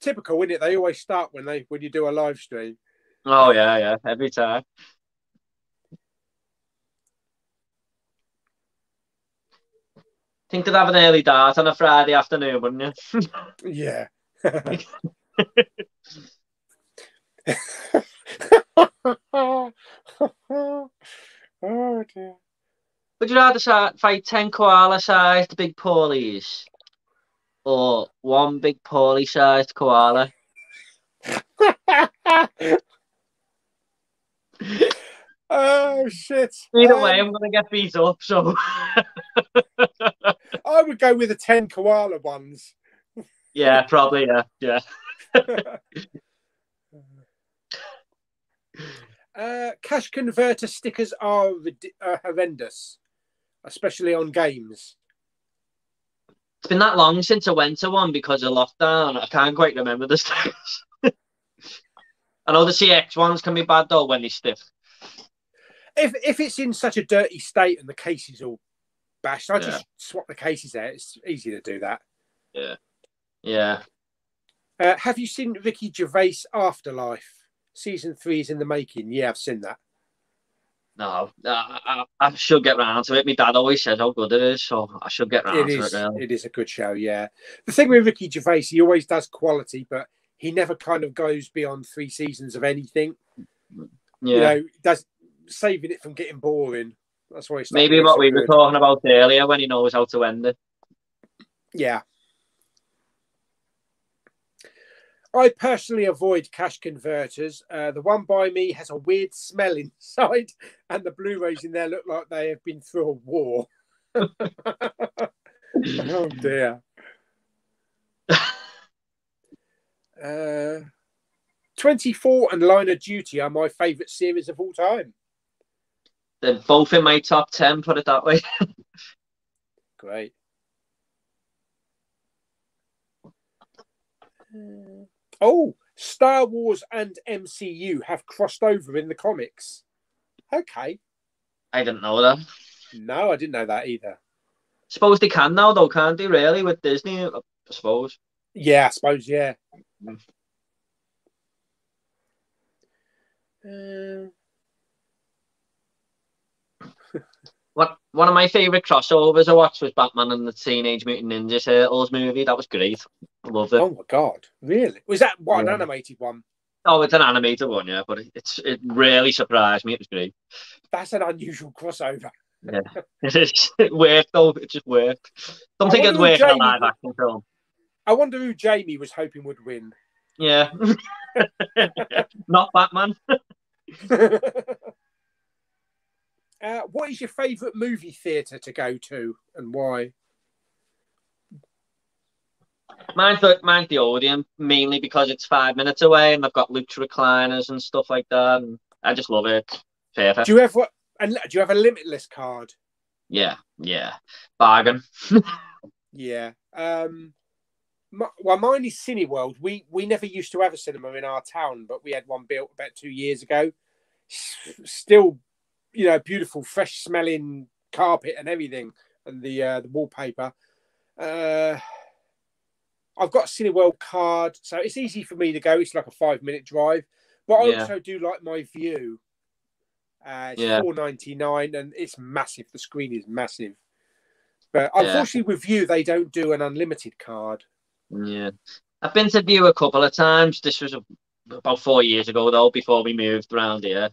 typical, isn't it? They always start when you do a live stream. Oh yeah, every time. Think they'd have an early dart on a Friday afternoon, wouldn't you? Yeah. Oh dear. Would you rather fight 10 koala-sized big Paulies or one big Pauly-sized koala? Oh shit! Either way, I'm gonna get beat up. So I would go with the 10 koala ones. Yeah, probably. Yeah. Cash converter stickers are horrendous, especially on games. It's been that long since I went to one because of lockdown. I can't quite remember the stickers. I know the CX ones can be bad though when they stiff. If it's in such a dirty state and the case is all bashed, I just swap the cases out. It's easy to do that. Yeah. Have you seen Ricky Gervais Afterlife? Season 3 is in the making. Yeah, I've seen that. No, I should get round to it. My dad always says how good it is, so I should get round to it. Really. It is a good show, yeah. The thing with Ricky Gervais, he always does quality, but he never kind of goes beyond 3 seasons of anything. Yeah. You know, saving it from getting boring. That's why. Maybe what we were talking about earlier, when he knows how to end it. Yeah. I personally avoid cash converters. The one by me has a weird smell inside, and the Blu-rays in there look like they have been through a war. Oh dear. 24 and Line of Duty are my favourite series of all time. They're both in my top 10, put it that way. Great. Oh, Star Wars and MCU have crossed over in the comics. Okay. I didn't know that. No, I didn't know that either. Suppose they can now, though, can't they, really, with Disney, I suppose? Yeah, I suppose, yeah. One of my favourite crossovers I watched was Batman and the Teenage Mutant Ninja Turtles movie. That was great. I loved it. Oh my god, really? Was that an animated one? Oh, it's an animated one, yeah, but it really surprised me. It was great. That's an unusual crossover. Yeah, it worked though. It just worked. Don't think it'd work in a live action film. I wonder who Jamie was hoping would win. Yeah, not Batman. What is your favourite movie theatre to go to, and why? Mine's the Odeon, mainly because it's 5 minutes away and they've got luxe recliners and stuff like that. And I just love it. Perfect. Do you have a Limitless card? Yeah, bargain. Yeah. Well, mine is Cineworld. We never used to have a cinema in our town, but we had one built about 2 years ago. Still, beautiful, fresh smelling carpet and everything, and the wallpaper. I've got a Cineworld card, so it's easy for me to go. It's like a 5-minute drive, but I also do like my view. It's $4.99 and it's massive. The screen is massive, but unfortunately with View they don't do an unlimited card. Yeah, I've been to View a couple of times. This was about 4 years ago though, before we moved around here.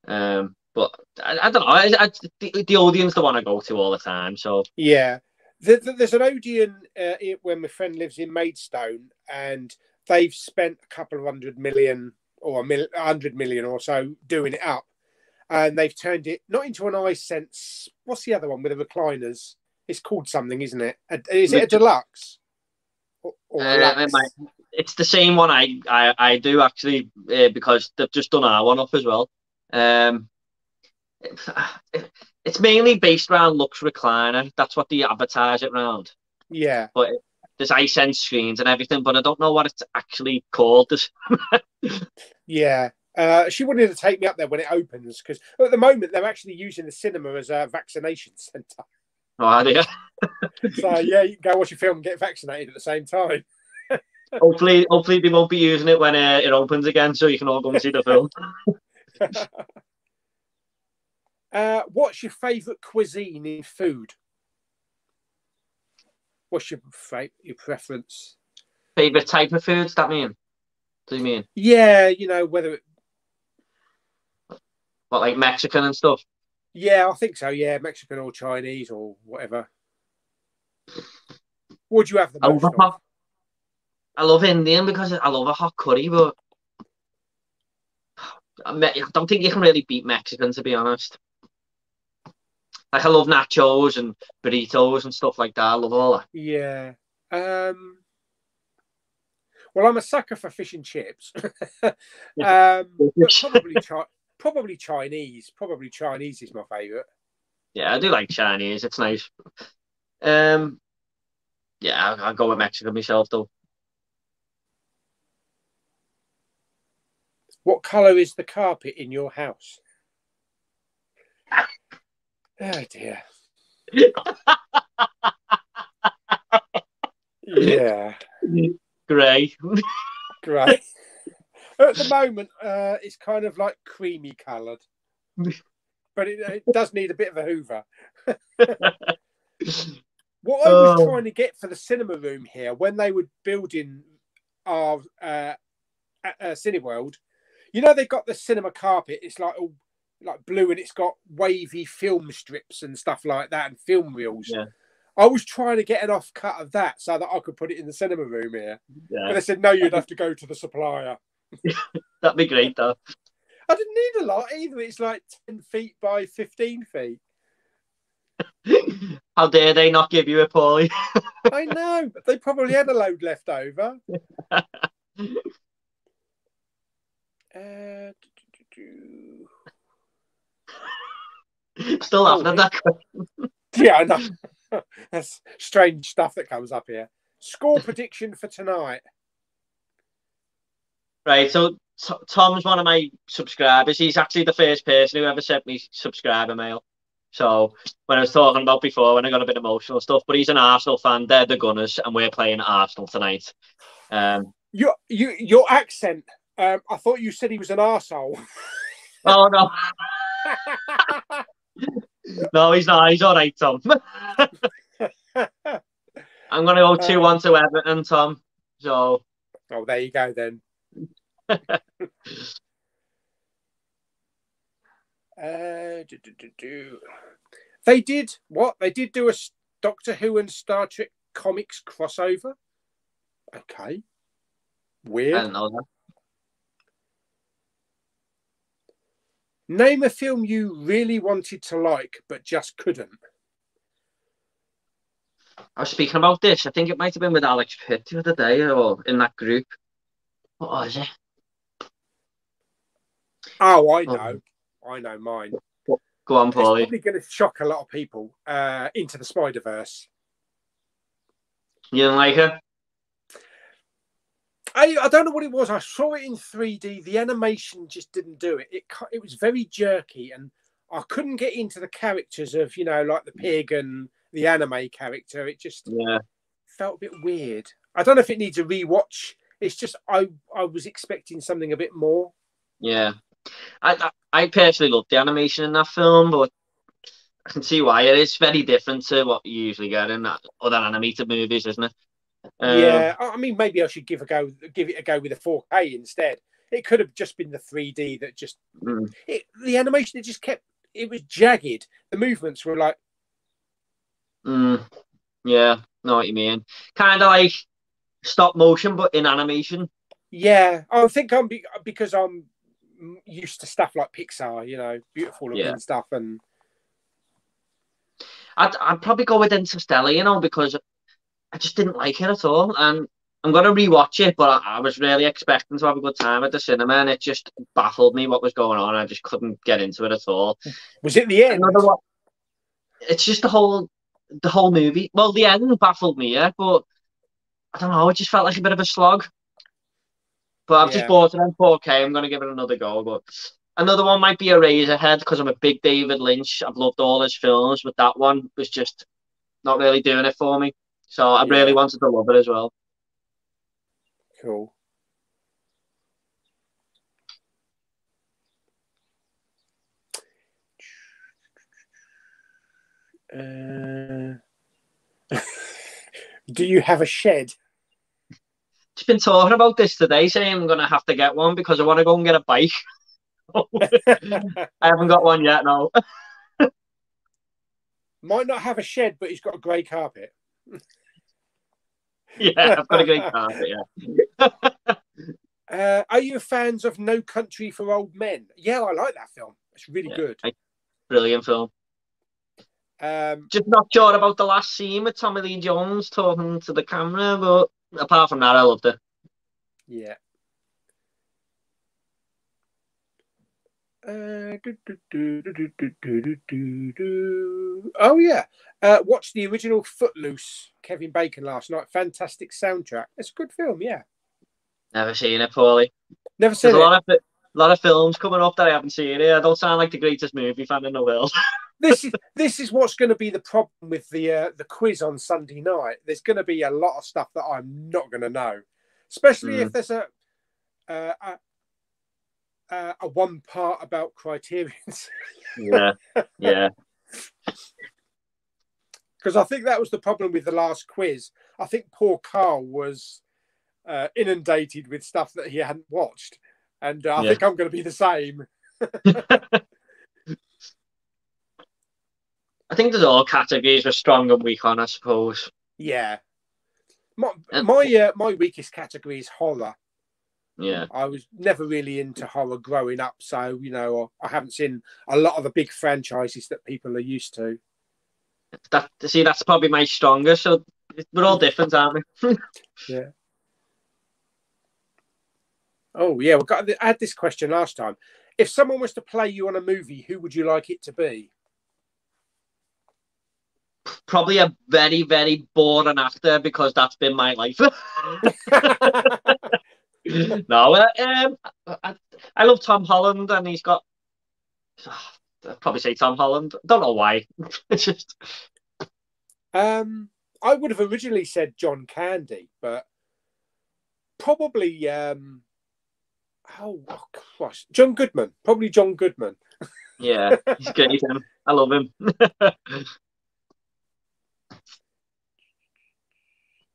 But I don't know. The Odeon's the one I go to all the time. So yeah. There's an Odeon where my friend lives in Maidstone, and they've spent a couple of 100 million or 100 million or so doing it up, and they've turned it not into an Hisense. What's the other one with the recliners? It's called something, isn't it? Is it a deluxe? Or it's the same one I do actually, because they've just done our one up as well. It's mainly based around Lux recliner. That's what they advertise it around. Yeah. But there's Hisense screens and everything, but I don't know what it's actually called. Yeah. She wanted to take me up there when it opens, because at the moment they're actually using the cinema as a vaccination centre. Oh, yeah. So yeah, you can go watch your film and get vaccinated at the same time. Hopefully they won't be using it when it opens again, so you can all go and see the film. What's your favourite cuisine in food? What's your preference? Favourite type of foods? That mean? What do you mean? Yeah, whether it... What, like Mexican and stuff? Yeah, I think so. Yeah, Mexican or Chinese or whatever. What do you have the most of? I love Indian because I love a hot curry, but I don't think you can really beat Mexican, to be honest. Like, I love nachos and burritos and stuff like that. I love all that. Yeah. Well, I'm a sucker for fish and chips. But probably Chinese. Probably Chinese is my favourite. Yeah, I do like Chinese. It's nice. Yeah, I'll go with Mexican myself, though. What colour is the carpet in your house? Oh dear. Yeah. Grey. Grey. At the moment, it's kind of like creamy coloured, but it does need a bit of a hoover. What I was trying to get for the cinema room here, when they were building our Cineworld, they've got the cinema carpet. It's like all like blue, and it's got wavy film strips and stuff like that, and film reels. Yeah. I was trying to get an off cut of that so that I could put it in the cinema room here. Yeah. But they said, no, you'd have to go to the supplier. That'd be great, though. I didn't need a lot either. It's like 10 feet by 15 feet. How dare they not give you a Pauly? I know, but they probably had a load left over. Still laughing at that question. Yeah, I know. That's strange stuff that comes up here. Score prediction for tonight. Right, so Tom's one of my subscribers. He's actually the first person who ever sent me subscriber mail. So when I was talking about before, when I got a bit emotional stuff, but he's an Arsenal fan. They're the Gunners, and we're playing Arsenal tonight. Your accent. I thought you said he was an arsehole. Oh no. No, he's not. He's all right, Tom. I'm going to go 2-1 to Everton, Tom. So. Oh, there you go then. They did what? They did do a Doctor Who and Star Trek comics crossover. Okay. I Weird. don't know that. Name a film you really wanted to like, but just couldn't. I was speaking about this. I think it might have been with Alex Pitt the other day, or in that group. What was it? Oh, I know. I know mine. Go on, It's Pauly. probably going to shock a lot of people. Into the Spider-Verse. You didn't like it? I don't know what it was. I saw it in 3D. The animation just didn't do it. It was very jerky, and I couldn't get into the characters of, you know, like the pig and the anime character. It just felt a bit weird. I don't know if it needs a rewatch. It's just I was expecting something a bit more. Yeah. I personally love the animation in that film, but I can see why. It is very different to what you usually get in other animated movies, isn't it? Yeah, I mean, maybe I should give it a go with a 4K instead. It could have just been the 3D that just the animation. It just kept. It was jagged. The movements were like. Yeah, know what you mean. Kind of like stop motion, but in animation. Yeah, I think because I'm used to stuff like Pixar. You know, beautiful looking stuff, and I'd probably go with Interstellar. You know, because I just didn't like it at all, and I'm gonna rewatch it, but I was really expecting to have a good time at the cinema, and it just baffled me what was going on. I just couldn't get into it at all. Was it the end? Another one. It's just the whole movie. Well, the end baffled me, yeah, but I don't know. It just felt like a bit of a slog. But I've just bought it on 4K. I'm gonna give it another go. But another one might be Eraserhead because I'm a big David Lynch. I've loved all his films, but that one was just not really doing it for me. So I really wanted to love it as well. Cool. Do you have a shed? Just been talking about this today, saying I'm going to have to get one because I want to go and get a bike. I haven't got one yet, no. Might not have a shed, but he's got a grey carpet. Yeah, I've got a great carpet, yeah. Are you fans of No Country for Old Men? Yeah, I like that film. It's really good. Brilliant film. Just not sure about the last scene with Tommy Lee Jones talking to the camera, but apart from that, I loved it. Yeah. Oh yeah. Watched the original Footloose, Kevin Bacon, last night. Fantastic soundtrack. It's a good film, yeah. Never seen it, Pauly. Never seen it. A lot of films coming up that I haven't seen here. I don't sound like the greatest movie fan in the world. This is what's going to be the problem with the quiz on Sunday night. There's going to be a lot of stuff that I'm not going to know, especially if there's a one part about criterions. Yeah. Because I think that was the problem with the last quiz. I think poor Carl was inundated with stuff that he hadn't watched, and I think I'm going to be the same. I think there's all categories we're strong and weak on, I suppose. Yeah. My weakest category is horror. Yeah. I was never really into horror growing up, so, you know, I haven't seen a lot of the big franchises that people are used to. That's probably my strongest, so we're all different, aren't we? Yeah. Oh, yeah, I had this question last time. If someone was to play you on a movie, who would you like it to be? Probably a very, very boring actor, because that's been my life. No, I love Tom Holland, and he's got. I'd probably say Tom Holland. Don't know why. It's just. I would have originally said John Candy, but probably. Oh gosh, John Goodman. Probably John Goodman. Yeah, he's great. I love him.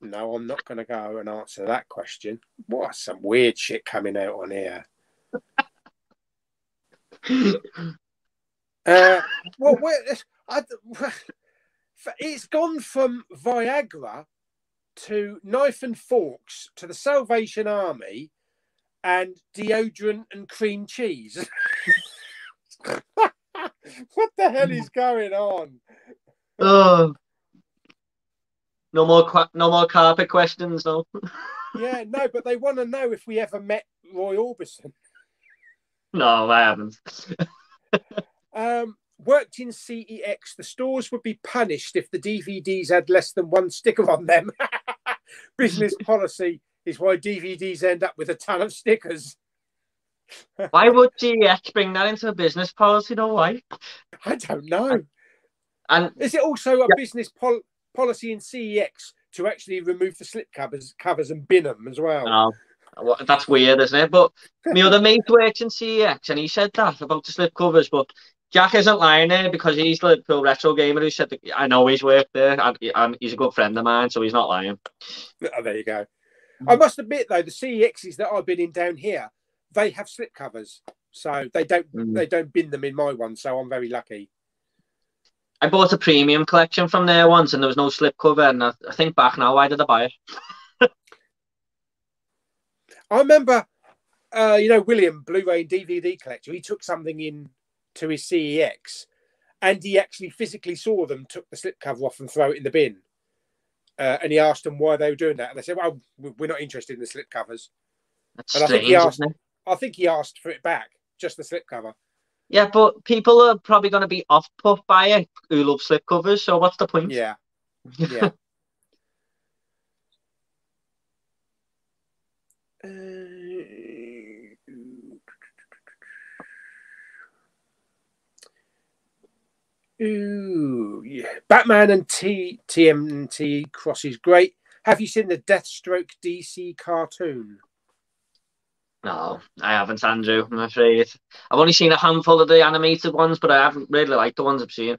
No, I'm not going to go and answer that question. What some weird shit coming out on here. Well, it's gone from Viagra to knife and forks to the Salvation Army and deodorant and cream cheese. What the hell is going on? Oh, no more carpet questions, no. Yeah, no, but they want to know if we ever met Roy Orbison. No, I haven't. Worked in CEX. The stores would be punished if the DVDs had less than one sticker on them. Business policy is why DVDs end up with a ton of stickers. Why would GX bring that into a business policy? No, why? I don't know. And is it also a business policy in CEX to actually remove the slip covers and bin them as well? No, that's weird, isn't it? But my other mate works in CEX, and he said that about the slip covers. But Jack isn't lying there because he's the Liverpool retro gamer who said, I know he's worked there, and he's a good friend of mine, so he's not lying. Oh, there you go. I must admit, though, the CEXs that I've been in down here, they have slip covers, so they don't bin them in my one. So I'm very lucky. I bought a premium collection from there once, and there was no slip cover. And I think back now, why did I buy it? I remember, William, Blu-ray and DVD collector. He took something in to his CEX, and he actually physically saw them, took the slipcover off and throw it in the bin. And he asked them why they were doing that, and they said, "Well, we're not interested in the slipcovers." That's and strange, isn't it? I think he asked for it back, just the slipcover. Yeah, but people are probably going to be off-put by it who love slipcovers. So what's the point? Yeah, yeah. Ooh, yeah. Batman and TMNT Cross is great. Have you seen the Deathstroke DC cartoon? No, I haven't, Andrew, I'm afraid. I've only seen a handful of the animated ones, but I haven't really liked the ones I've seen.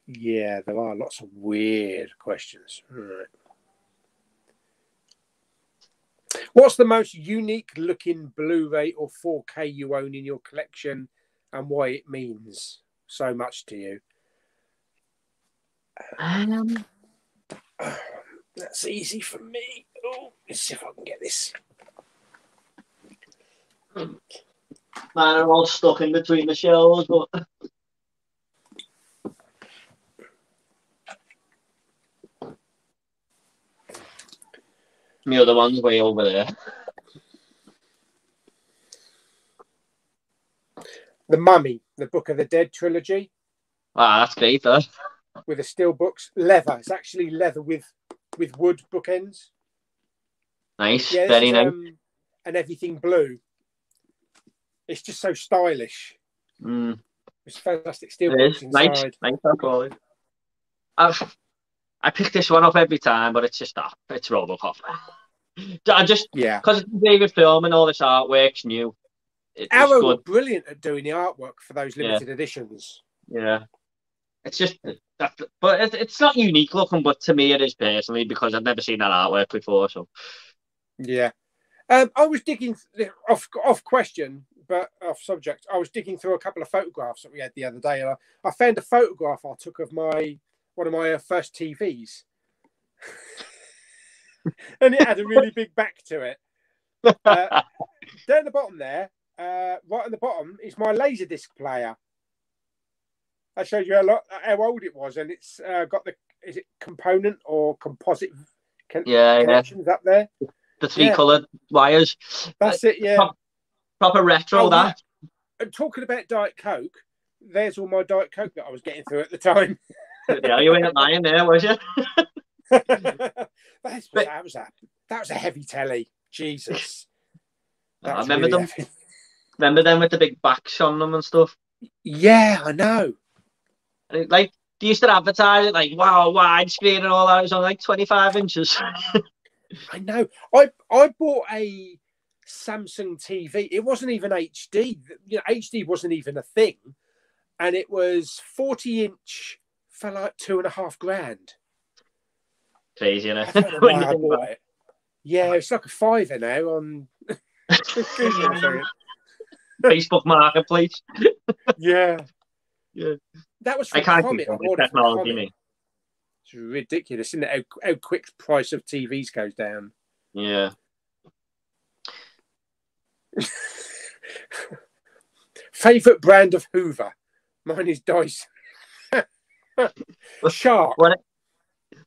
Yeah, there are lots of weird questions. Right. What's the most unique looking Blu-ray or 4K you own in your collection and why it means so much to you? That's easy for me. Oh, let's see if I can get this. Mine are all stuck in between the shelves, but the other one's way over there. The Mummy, the Book of the Dead trilogy. Wow, that's great, though. With the steel books, leather. It's actually leather with wood bookends. Nice, yeah, very nice. And everything blue. It's just so stylish. It's fantastic steel books inside. Nice quality. I pick this one up every time, but it's just it's Robocop. Because it's my favourite film and all this artwork's new. Arrow were brilliant at doing the artwork for those limited editions. Yeah. It's just, but it's not unique looking, but to me it is personally because I've never seen that artwork before. So, yeah, I was digging off question, but off subject. I was digging through a couple of photographs that we had the other day, and I found a photograph I took of one of my first TVs, and it had a really big back to it. Down the bottom there, right at the bottom, is my Laserdisc player. I showed you how old it was, and it's got is it component or composite connections up there? The three coloured wires. That's it, yeah. Proper retro, that. Yeah. And talking about Diet Coke, there's all my Diet Coke that I was getting through at the time. Yeah, you weren't lying there, was you? that was a heavy telly. Jesus. I remember them. Heavy. Remember them with the big backs on them and stuff? Yeah, I know. Like, they used to advertise it like, wow, widescreen and all that. It was on like 25 inches. I know. I bought a Samsung TV. It wasn't even HD. HD wasn't even a thing. and it was 40-inch for like $2,500. Crazy, isn't I it? don't know When why you I think bought about it. Yeah, it's like a fiver now on Google or something. Facebook Marketplace. Yeah. Yeah. That was I from can't Comet. keep I up with bought it from technology, Comet. mate. It's ridiculous, isn't it? How quick the price of TVs goes down. Yeah. Favorite brand of Hoover? Mine is Dyson. Shark.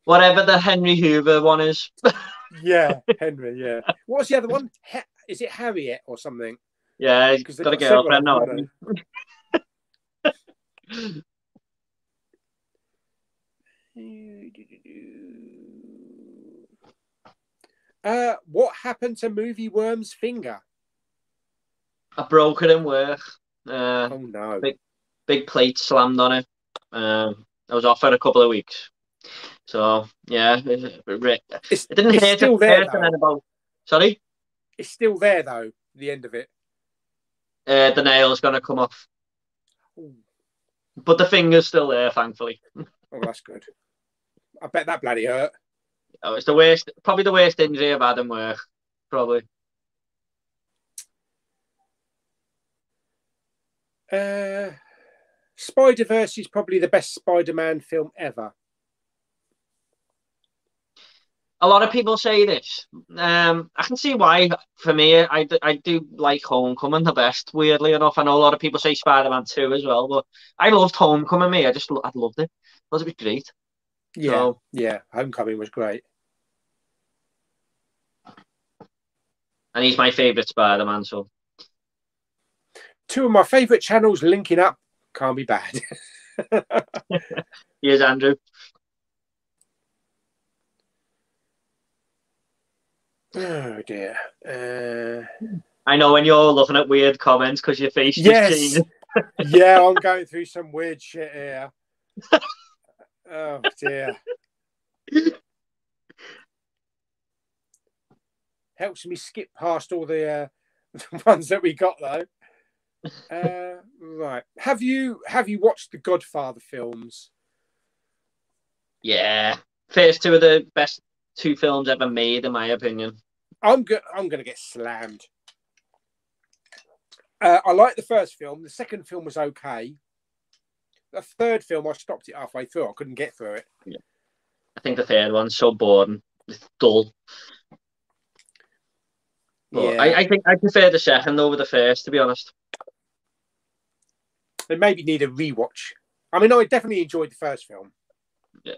Whatever the Henry Hoover one is. Yeah, Henry. Yeah. What's the other one? Is it Harriet or something? Yeah, he's Because they've got a got several girlfriend of now. them, what happened to Movie Worm's finger? I broke it in work. Oh no. Big plate slammed on it. I was off for a couple of weeks. So, yeah. It didn't it's hurt still at there, first and though. then about... Sorry? It's still there, though, the end of it. The nail's going to come off. Ooh. But the finger's still there, thankfully. Oh, that's good. I bet that bloody hurt. Oh, it's the worst, probably the worst injury I've had in work. Probably. Spider-Verse is probably the best Spider-Man film ever. A lot of people say this. I can see why. For me, I do like Homecoming the best, weirdly enough. I know a lot of people say Spider-Man 2 as well, but I loved Homecoming, me. I loved it. I thought it was great. Yeah, so, yeah. Homecoming was great. And he's my favourite Spider-Man, so. Two of my favourite channels linking up can't be bad. Here's Andrew. Oh dear. I know when you're looking at weird comments because your face just changed. Yeah, I'm going through some weird shit here. Oh dear. Helps me skip past all the ones that we got though. Right. Have you watched the Godfather films? Yeah. First two of the best two films ever made, in my opinion. I'm gonna get slammed. I like the first film. The second film was okay. The third film, I stopped it halfway through. I couldn't get through it. Yeah. I think the third one's so boring. It's dull. But yeah. I think I prefer the second over the first, to be honest. They maybe need a rewatch. I mean, I definitely enjoyed the first film. Yeah.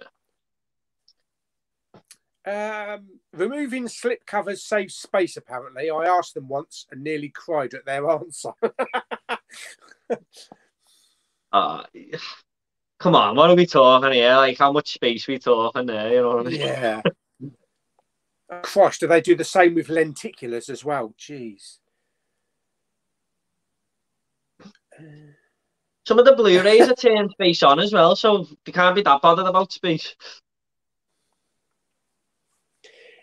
Removing slip covers saves space, apparently. I asked them once and nearly cried at their answer. Come on, what are we talking here? Like, how much space are we talking there? You know what I mean? Yeah. Christ, do they do the same with lenticulars as well? Jeez. Some of the Blu-rays are turned space on as well, so they can't be that bothered about space.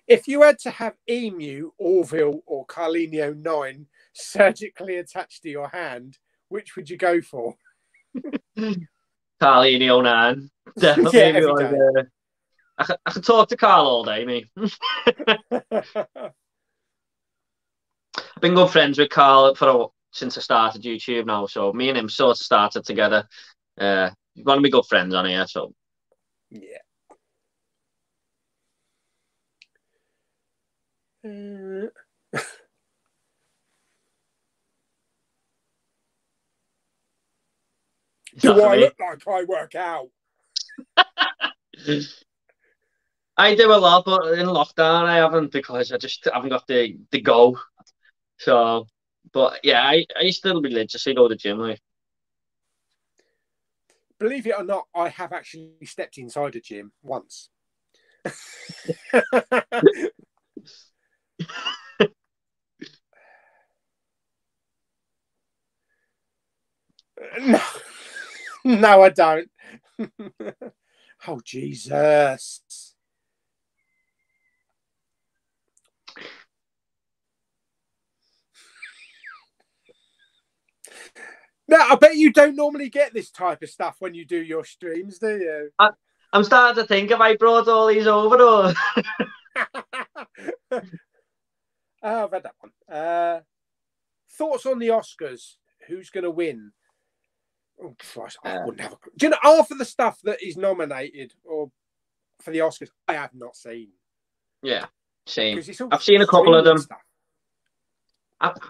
If you had to have Emu, Orville, or Carlinio 9 surgically attached to your hand, which would you go for? Carlinio 9. Definitely. Yeah, every day. I could talk to Carl all day, mate. I've been good friends with Carl since I started YouTube now, so me and him sort of started together. We're going to be good friends on here, so. Yeah. Do I look like I work out? I do a lot, but in lockdown I haven't, because I just haven't got the go. So, but yeah, I still religiously go to the gym. Like. Believe it or not, I have actually stepped inside a gym once. No, I don't. Oh, Jesus. No, I bet you don't normally get this type of stuff when you do your streams, do you? I'm starting to think, have I brought all these over? Or... Oh, I've had that one. Thoughts on the Oscars? Who's going to win? Oh, Christ, I wouldn't have a... Do you know, half of the stuff that is nominated or for the Oscars, I have not seen. Yeah, same. I've seen a couple of them. Stuff.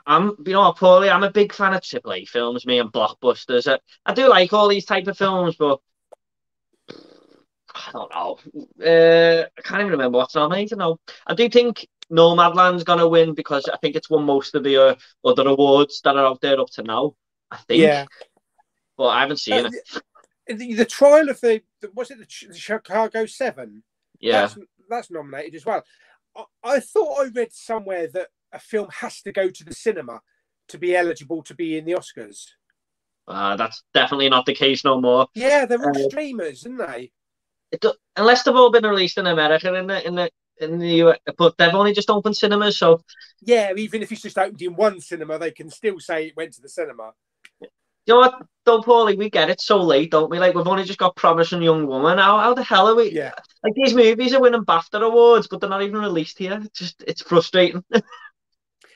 I'm, you know, Pauly, I'm a big fan of AAA films, me, and blockbusters. I do like all these type of films, but I don't know. I can't even remember what's nominated now. I do think Nomadland's gonna win because I think it's won most of the other awards that are out there up to now. I think. Yeah. But I haven't seen it. The trial of the Chicago 7? Yeah. That's nominated as well. I thought I read somewhere that a film has to go to the cinema to be eligible to be in the Oscars. That's definitely not the case no more. Yeah, they're all streamers, aren't they? Unless they've all been released in America in the US, but they've only just opened cinemas, so yeah, even if it's just opened in one cinema, they can still say it went to the cinema. You know what, though, Pauly, we get it so late, don't we? Like, we've only just got Promising Young Woman. How the hell are we? Yeah. Like, these movies are winning BAFTA awards, but they're not even released here. It's frustrating.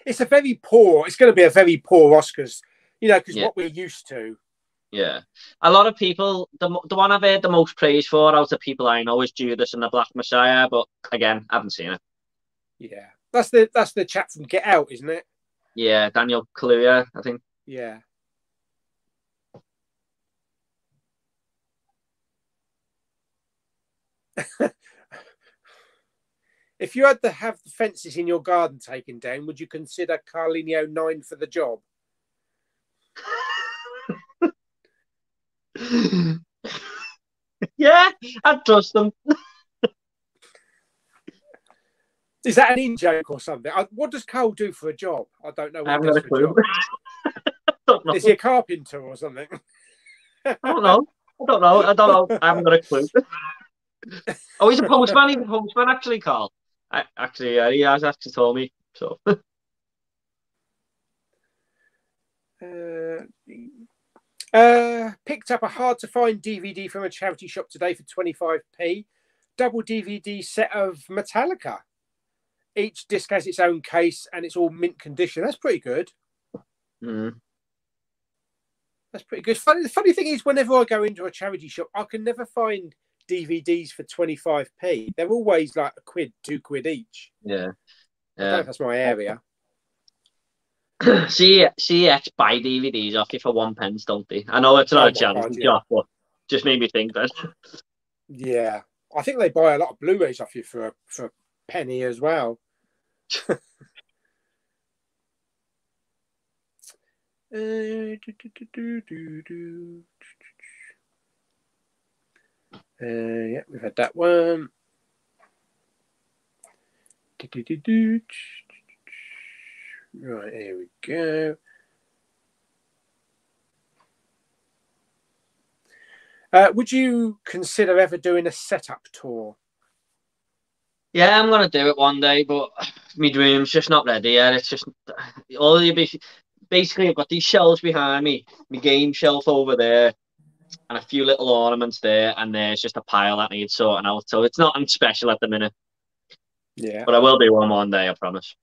It's going to be a very poor Oscars, you know, because what we're used to. Yeah. A lot of people, the one I've heard the most praise for out of people I know is Judas and the Black Messiah, but again, I haven't seen it. Yeah. That's the chap from Get Out, isn't it? Yeah, Daniel Kaluuya, I think. Yeah. If you had to have the fences in your garden taken down, would you consider Carlinho 9 for the job? Yeah, I'd trust them. Is that an in-joke or something? What does Carl do for a job? I don't know. I haven't got a clue. Is he a carpenter or something? I don't know. I haven't got a clue. Oh, he's a postman. He's a postman, actually, Carl. He has actually told me. So. Picked up a hard-to-find DVD from a charity shop today for 25p. Double DVD set of Metallica. Each disc has its own case and it's all mint condition. That's pretty good. Mm. That's pretty good. The funny thing is, whenever I go into a charity shop, I can never find DVDs for 25p. They're always like £1, £2 each. Yeah. I don't know if that's my area. CX buy DVDs off you for 1 pence, don't they? I know it's not a charity shop, but just made me think that. Yeah. I think they buy a lot of Blu-rays off you for a penny as well. Yeah, we've had that one. Right, here we go. Would you consider ever doing a setup tour? Yeah, I'm gonna do it one day, but my dream's just not ready yet. It's just basically I've got these shelves behind me, my game shelf over there, and a few little ornaments there, and there's just a pile that needs sorting out. So it's nothing special at the minute. Yeah, but I will do one day, I promise.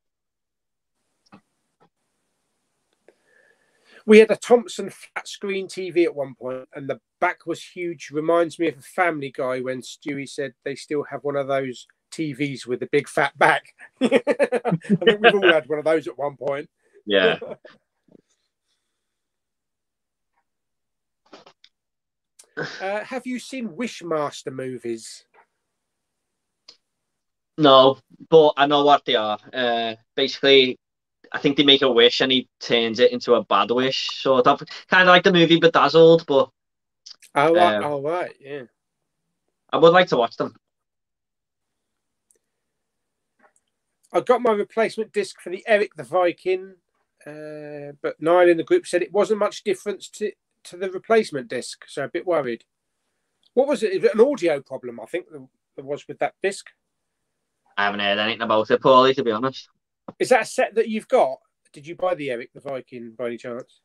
We had a Thompson flat screen TV at one point, and the back was huge. Reminds me of a Family Guy when Stewie said they still have one of those TVs with the big fat back. I think we've all had one of those at one point. Yeah. Have you seen Wishmaster movies? No, but I know what they are. Basically, I think they make a wish and he turns it into a bad wish, sort of. Kind of like the movie Bedazzled, but... Oh, right, yeah. I would like to watch them. I got my replacement disc for the Eric the Viking, but Niall in the group said it wasn't much difference to the replacement disc, so a bit worried. What was it? Is it an audio problem, I think, there was with that disc? I haven't heard anything about it, Pauly, to be honest. Is that a set that you've got? Did you buy the Eric the Viking by any chance?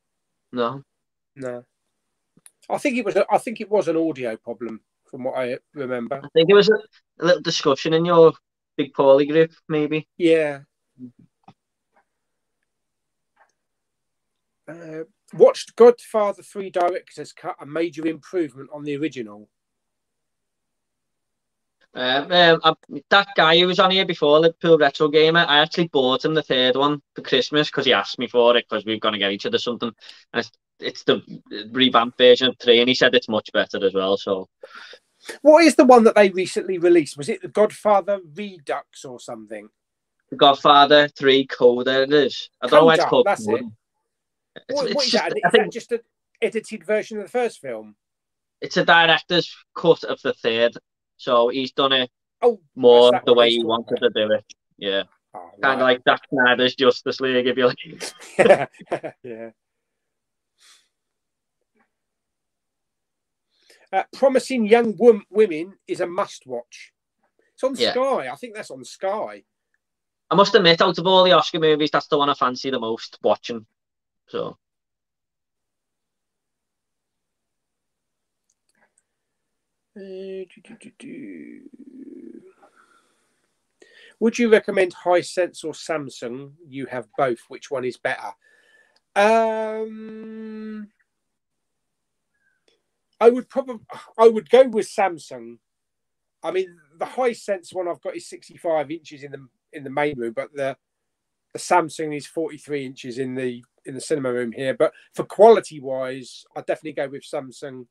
No. No. I think it was. I think it was an audio problem, from what I remember. I think it was a little discussion in your big Pauly group, maybe. Yeah. Watched Godfather 3 director's cut, a major improvement on the original. That guy who was on here before, Liverpool Retro Gamer, I actually bought him the third one for Christmas because he asked me for it because we were going to get each other something. And it's the revamped version of 3, and he said it's much better as well. So, what is the one that they recently released? Was it the Godfather Redux or something? The Godfather 3 Coda it is. I don't know why it's called. That's it. What is that? Is that just an edited version of the first film? It's a director's cut of the third. So he's done it more the way he wanted to do it. Yeah. Oh, kind of like Zack Snyder's Justice League, if you like. Yeah. Promising Young Women is a must-watch. It's on Sky. I think that's on Sky. I must admit, out of all the Oscar movies, that's the one I fancy the most watching. So. Would you recommend Hisense or Samsung? You have both. Which one is better? I would go with Samsung. I mean, the Hisense one I've got is 65 inches in the main room, but the Samsung is 43 inches in the cinema room here. But for quality wise, I'd definitely go with Samsung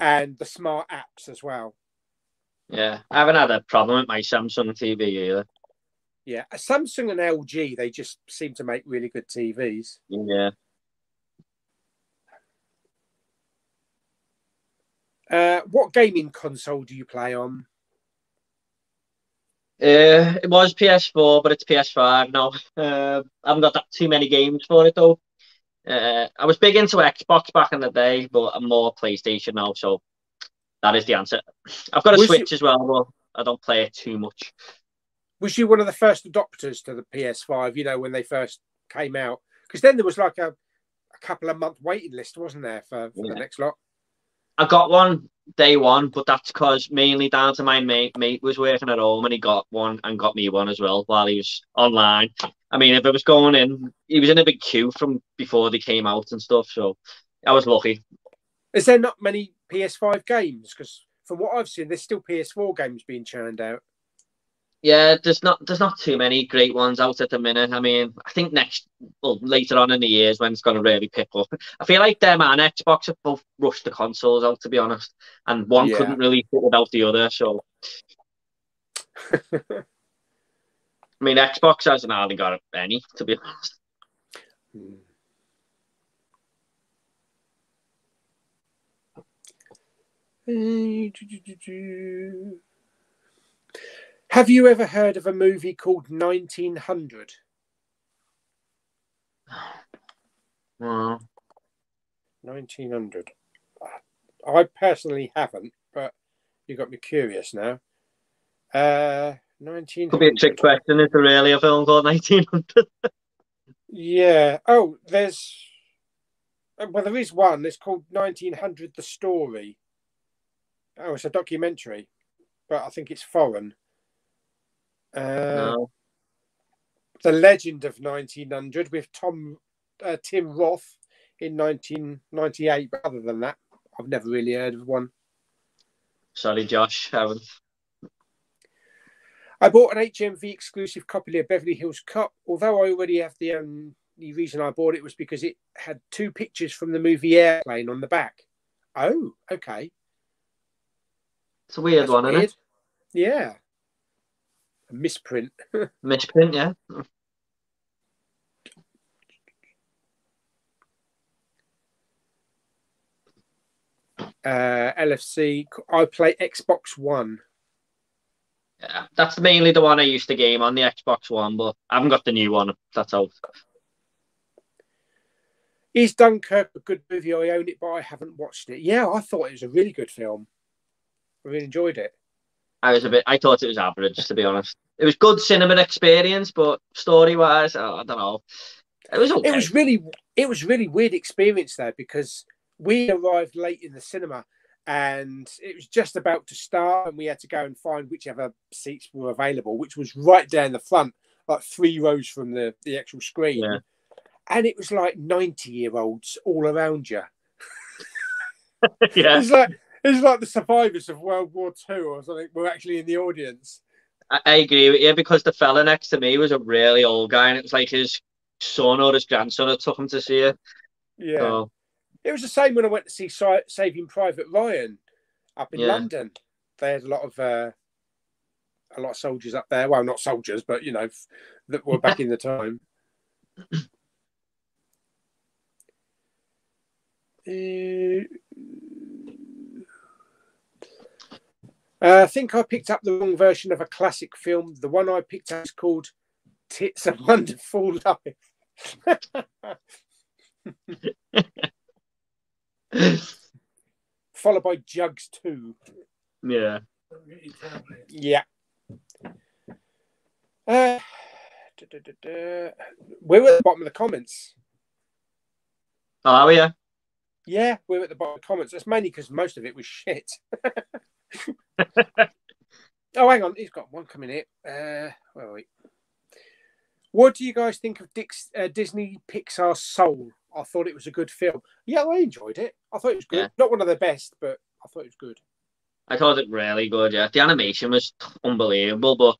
and the smart apps as well. Yeah, I haven't had a problem with my Samsung TV either. Yeah, Samsung and LG, they just seem to make really good TVs. Yeah. What gaming console do you play on? It was PS4, but it's PS5 now. I haven't got that too many games for it though. I was big into Xbox back in the day, but I'm more PlayStation now, so that is the answer. I've got a Switch as well, but I don't play it too much. Was you one of the first adopters to the PS5, you know, when they first came out? Because then there was like a couple of month waiting list, wasn't there, for the next lot? I got one day one, but that's because mainly down to my mate was working at home and he got one and got me one as well while he was online. I mean, if it was going in, he was in a big queue from before they came out and stuff, so I was lucky. Is there not many PS5 games? Because from what I've seen, there's still PS4 games being churned out. Yeah, there's not too many great ones out at the minute. I mean, I think later on in the years when it's going to really pick up. I feel like them and Xbox have both rushed the consoles out, to be honest, and one couldn't really fit without the other. So, I mean, Xbox hasn't hardly got any, to be honest. Have you ever heard of a movie called 1900? No. 1900. I personally haven't, but you got me curious now. 1900. Could be a trick question. Is there really a film called 1900? Yeah. Oh, there is one. It's called 1900 The Story. Oh, it's a documentary, but I think it's foreign. No. The Legend of 1900 with Tim Roth in 1998. But other than that, I've never really heard of one. Sorry, Josh, haven't. I bought an HMV exclusive copy of Beverly Hills Cop. Although I already have the reason I bought it was because it had 2 pictures from the movie Airplane on the back. Oh, okay. It's a weird one, isn't it? Yeah. A misprint. Misprint, yeah. LFC. I play Xbox One. Yeah, that's mainly the one I used to game on, the Xbox One, but I haven't got the new one. That's out. Is Dunkirk a good movie? I own it, but I haven't watched it. Yeah, I thought it was a really good film. I really enjoyed it. I thought it was average, to be honest. It was good cinema experience, but story-wise, I don't know. It was okay. It was really weird experience there because we arrived late in the cinema, and it was just about to start, and we had to go and find whichever seats were available, which was right down the front, like 3 rows from the actual screen. Yeah. And it was like 90-year-olds all around you. Yeah. It's like the survivors of World War II or something were actually in the audience. I agree with you, because the fella next to me was a really old guy, and it was like his son or his grandson that took him to see it. Yeah. So, It was the same when I went to see Saving Private Ryan up in Yeah. London. They had a lot of soldiers up there. Well, not soldiers, but that were back in the time. I think I picked up the wrong version of a classic film. The one I picked up is called Tits a Wonderful Life. Followed by Jugs 2. yeah. Yeah. We're at the bottom of the comments. Oh, yeah. Yeah, we're at the bottom of the comments. That's mainly because most of it was shit. Oh, hang on. He's got one coming here. Where are we? What do you guys think of Disney Pixar Soul? I thought it was a good film. Yeah, I enjoyed it. I thought it was good. Yeah. Not one of the best, but I thought it was good. I thought it really good, yeah. The animation was unbelievable, but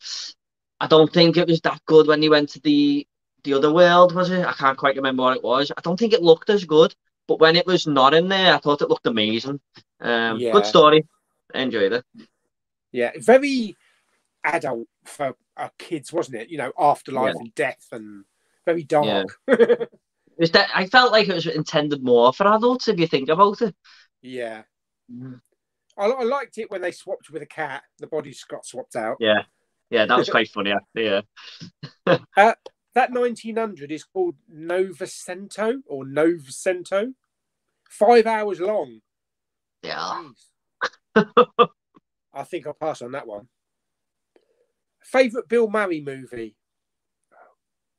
I don't think it was that good when he went to the other world, was it? I can't quite remember what it was. I don't think it looked as good, but when it was not in there, I thought it looked amazing. Good story. I enjoyed it. Yeah, very adult for our kids, wasn't it? Afterlife and death, and very dark. Yeah. I felt like it was intended more for adults, if you think about it. Yeah. I liked it when they swapped with a cat. The bodies got swapped out. Yeah, that was quite funny, actually, yeah. That 1900 is called Novecento or Novecento. 5 hours long. Yeah. I think I'll pass on that one. Favourite Bill Murray movie?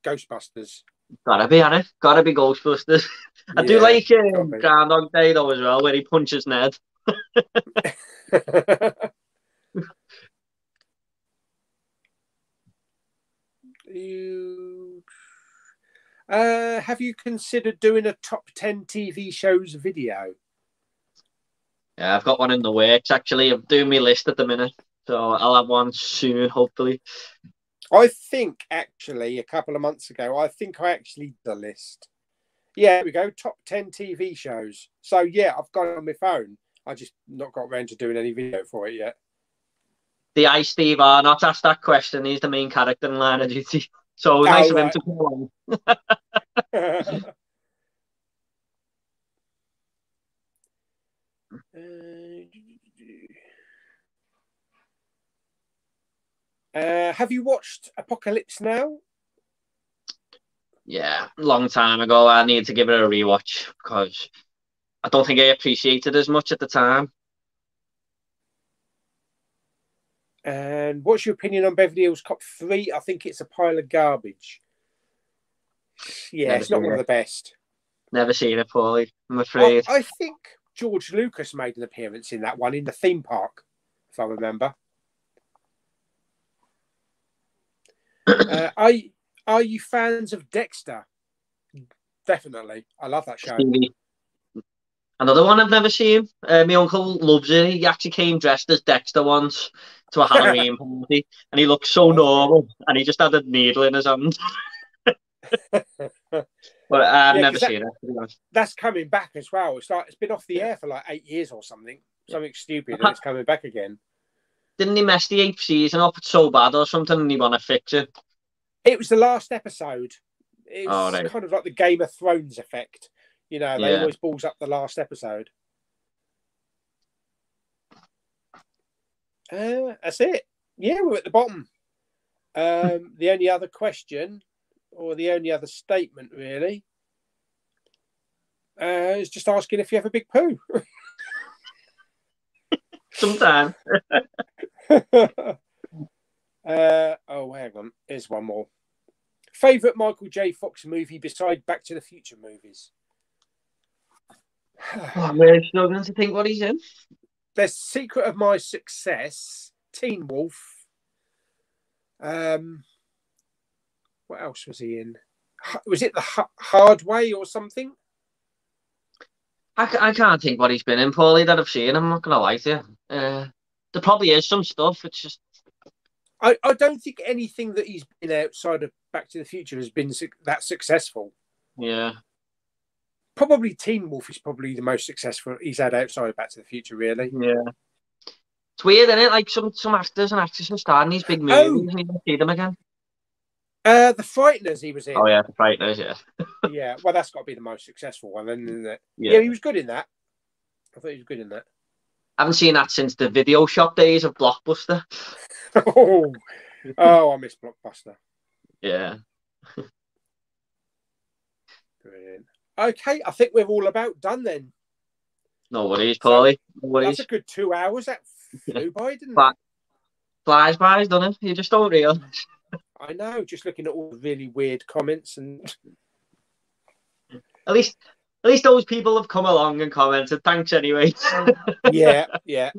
Ghostbusters. Gotta be, Anna. Gotta be Ghostbusters. I do like Groundhog Day, though, as well, where he punches Ned. Have you considered doing a top 10 TV shows video? Yeah, I've got one in the works, actually. I'm doing my list at the minute, so I'll have one soon, hopefully. I think, actually, a couple of months ago, I actually did the list. Yeah, here we go. Top 10 TV shows. So, yeah, I've got it on my phone. I just not got around to doing any video for it yet. The I, Steve R, not asked that question. He's the main character in Line of Duty. So nice of him to come along. Have you watched Apocalypse Now? Yeah, long time ago. I need to give it a rewatch because I don't think I appreciated it as much at the time. And what's your opinion on Beverly Hills Cop 3? I think it's a pile of garbage. Yeah, it's not one of the best. Never seen it, Pauly, I'm afraid. I think George Lucas made an appearance in that one in the theme park, if I remember. Are you fans of Dexter? Definitely. I love that show. Another one I've never seen. My uncle loves it. He actually came dressed as Dexter once to a Halloween party, and he looked so normal, and he just had a needle in his hand. But I've never seen it. That's coming back as well. It's been off the air for like 8 years or something. Something stupid, and it's coming back again. Didn't he mess the 8th season up? It's so bad or something, and he want to fix it. It was the last episode. It was kind of like the Game of Thrones effect. They always balls up the last episode. That's it. Yeah, we're at the bottom. The only other question, or the only other statement, really, is just asking if you have a big poo. Sometimes. Hang on. Here's one more. Favorite Michael J. Fox movie beside Back to the Future movies? I'm really struggling to think what he's in. There's Secret of My Success, Teen Wolf. What else was he in? Was it The Hard Way or something? I can't think what he's been in, Pauly, that I've seen. I'm not going to lie to you. There probably is some stuff. It's just... I don't think anything that he's been outside of Back to the Future has been that successful. Yeah. Probably Teen Wolf is probably the most successful he's had outside of Back to the Future, really. Yeah. It's weird, isn't it? Like some actors and actresses star in these big movies and you don't see them again. The Frighteners he was in. Oh, yeah, The Frighteners, yeah. Yeah, well, that's got to be the most successful one, isn't it? Yeah. Yeah, he was good in that. I thought he was good in that. I haven't seen that since the video shop days of Blockbuster. Oh, I miss Blockbuster. Yeah. Brilliant. Okay, I think we're all about done then. No worries, Pauly. No worries. That's a good 2 hours. That flew by, didn't it? Flies by, doesn't it? You just don't realise. I know, just looking at all the really weird comments and... At least those people have come along and commented. Thanks anyway. Yeah.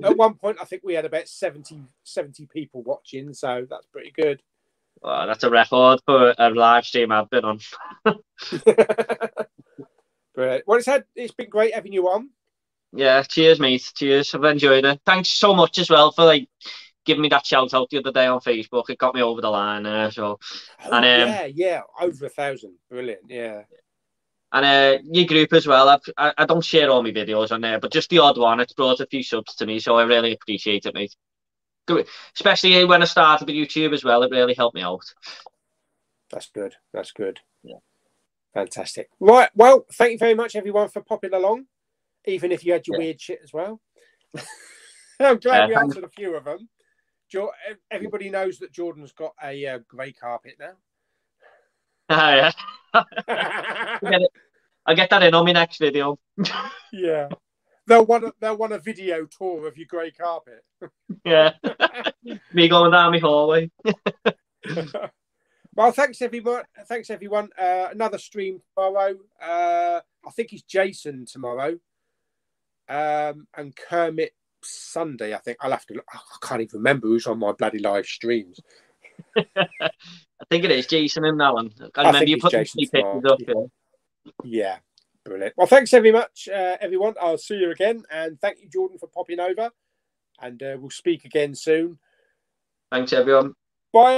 At one point, I think we had about 70 people watching, so that's pretty good. Well, that's a record for a live stream I've been on. Brilliant. Well, it's been great having you on. Yeah, cheers, mate. Cheers. I've enjoyed it. Thanks so much as well for giving me that shout out the other day on Facebook. It got me over the line. So, yeah, over 1,000. Brilliant. Yeah. And your group as well. I don't share all my videos on there, but just the odd one. It's brought a few subs to me, so I really appreciate it, mate. Especially when I started with YouTube as well, it really helped me out. That's good. Yeah. Fantastic. Right. Well, thank you very much, everyone, for popping along, even if you had your weird shit as well. I'm glad we answered a few of them. Everybody knows that Jordan's got a grey carpet now. Oh, yeah. I'll get that in on my next video. Yeah. They'll want a video tour of your grey carpet. Yeah. Me going down my hallway. Well, thanks everyone. Another stream tomorrow. I think it's Jason tomorrow. And Kermit Sunday, I think. I'll have to look. I can't even remember who's on my bloody live streams. I think it is Jason in that one. I remember you put the pictures up. Yeah. Brilliant. Well, thanks very much, everyone. I'll see you again. And thank you, Jordan, for popping over. And we'll speak again soon. Thanks, everyone.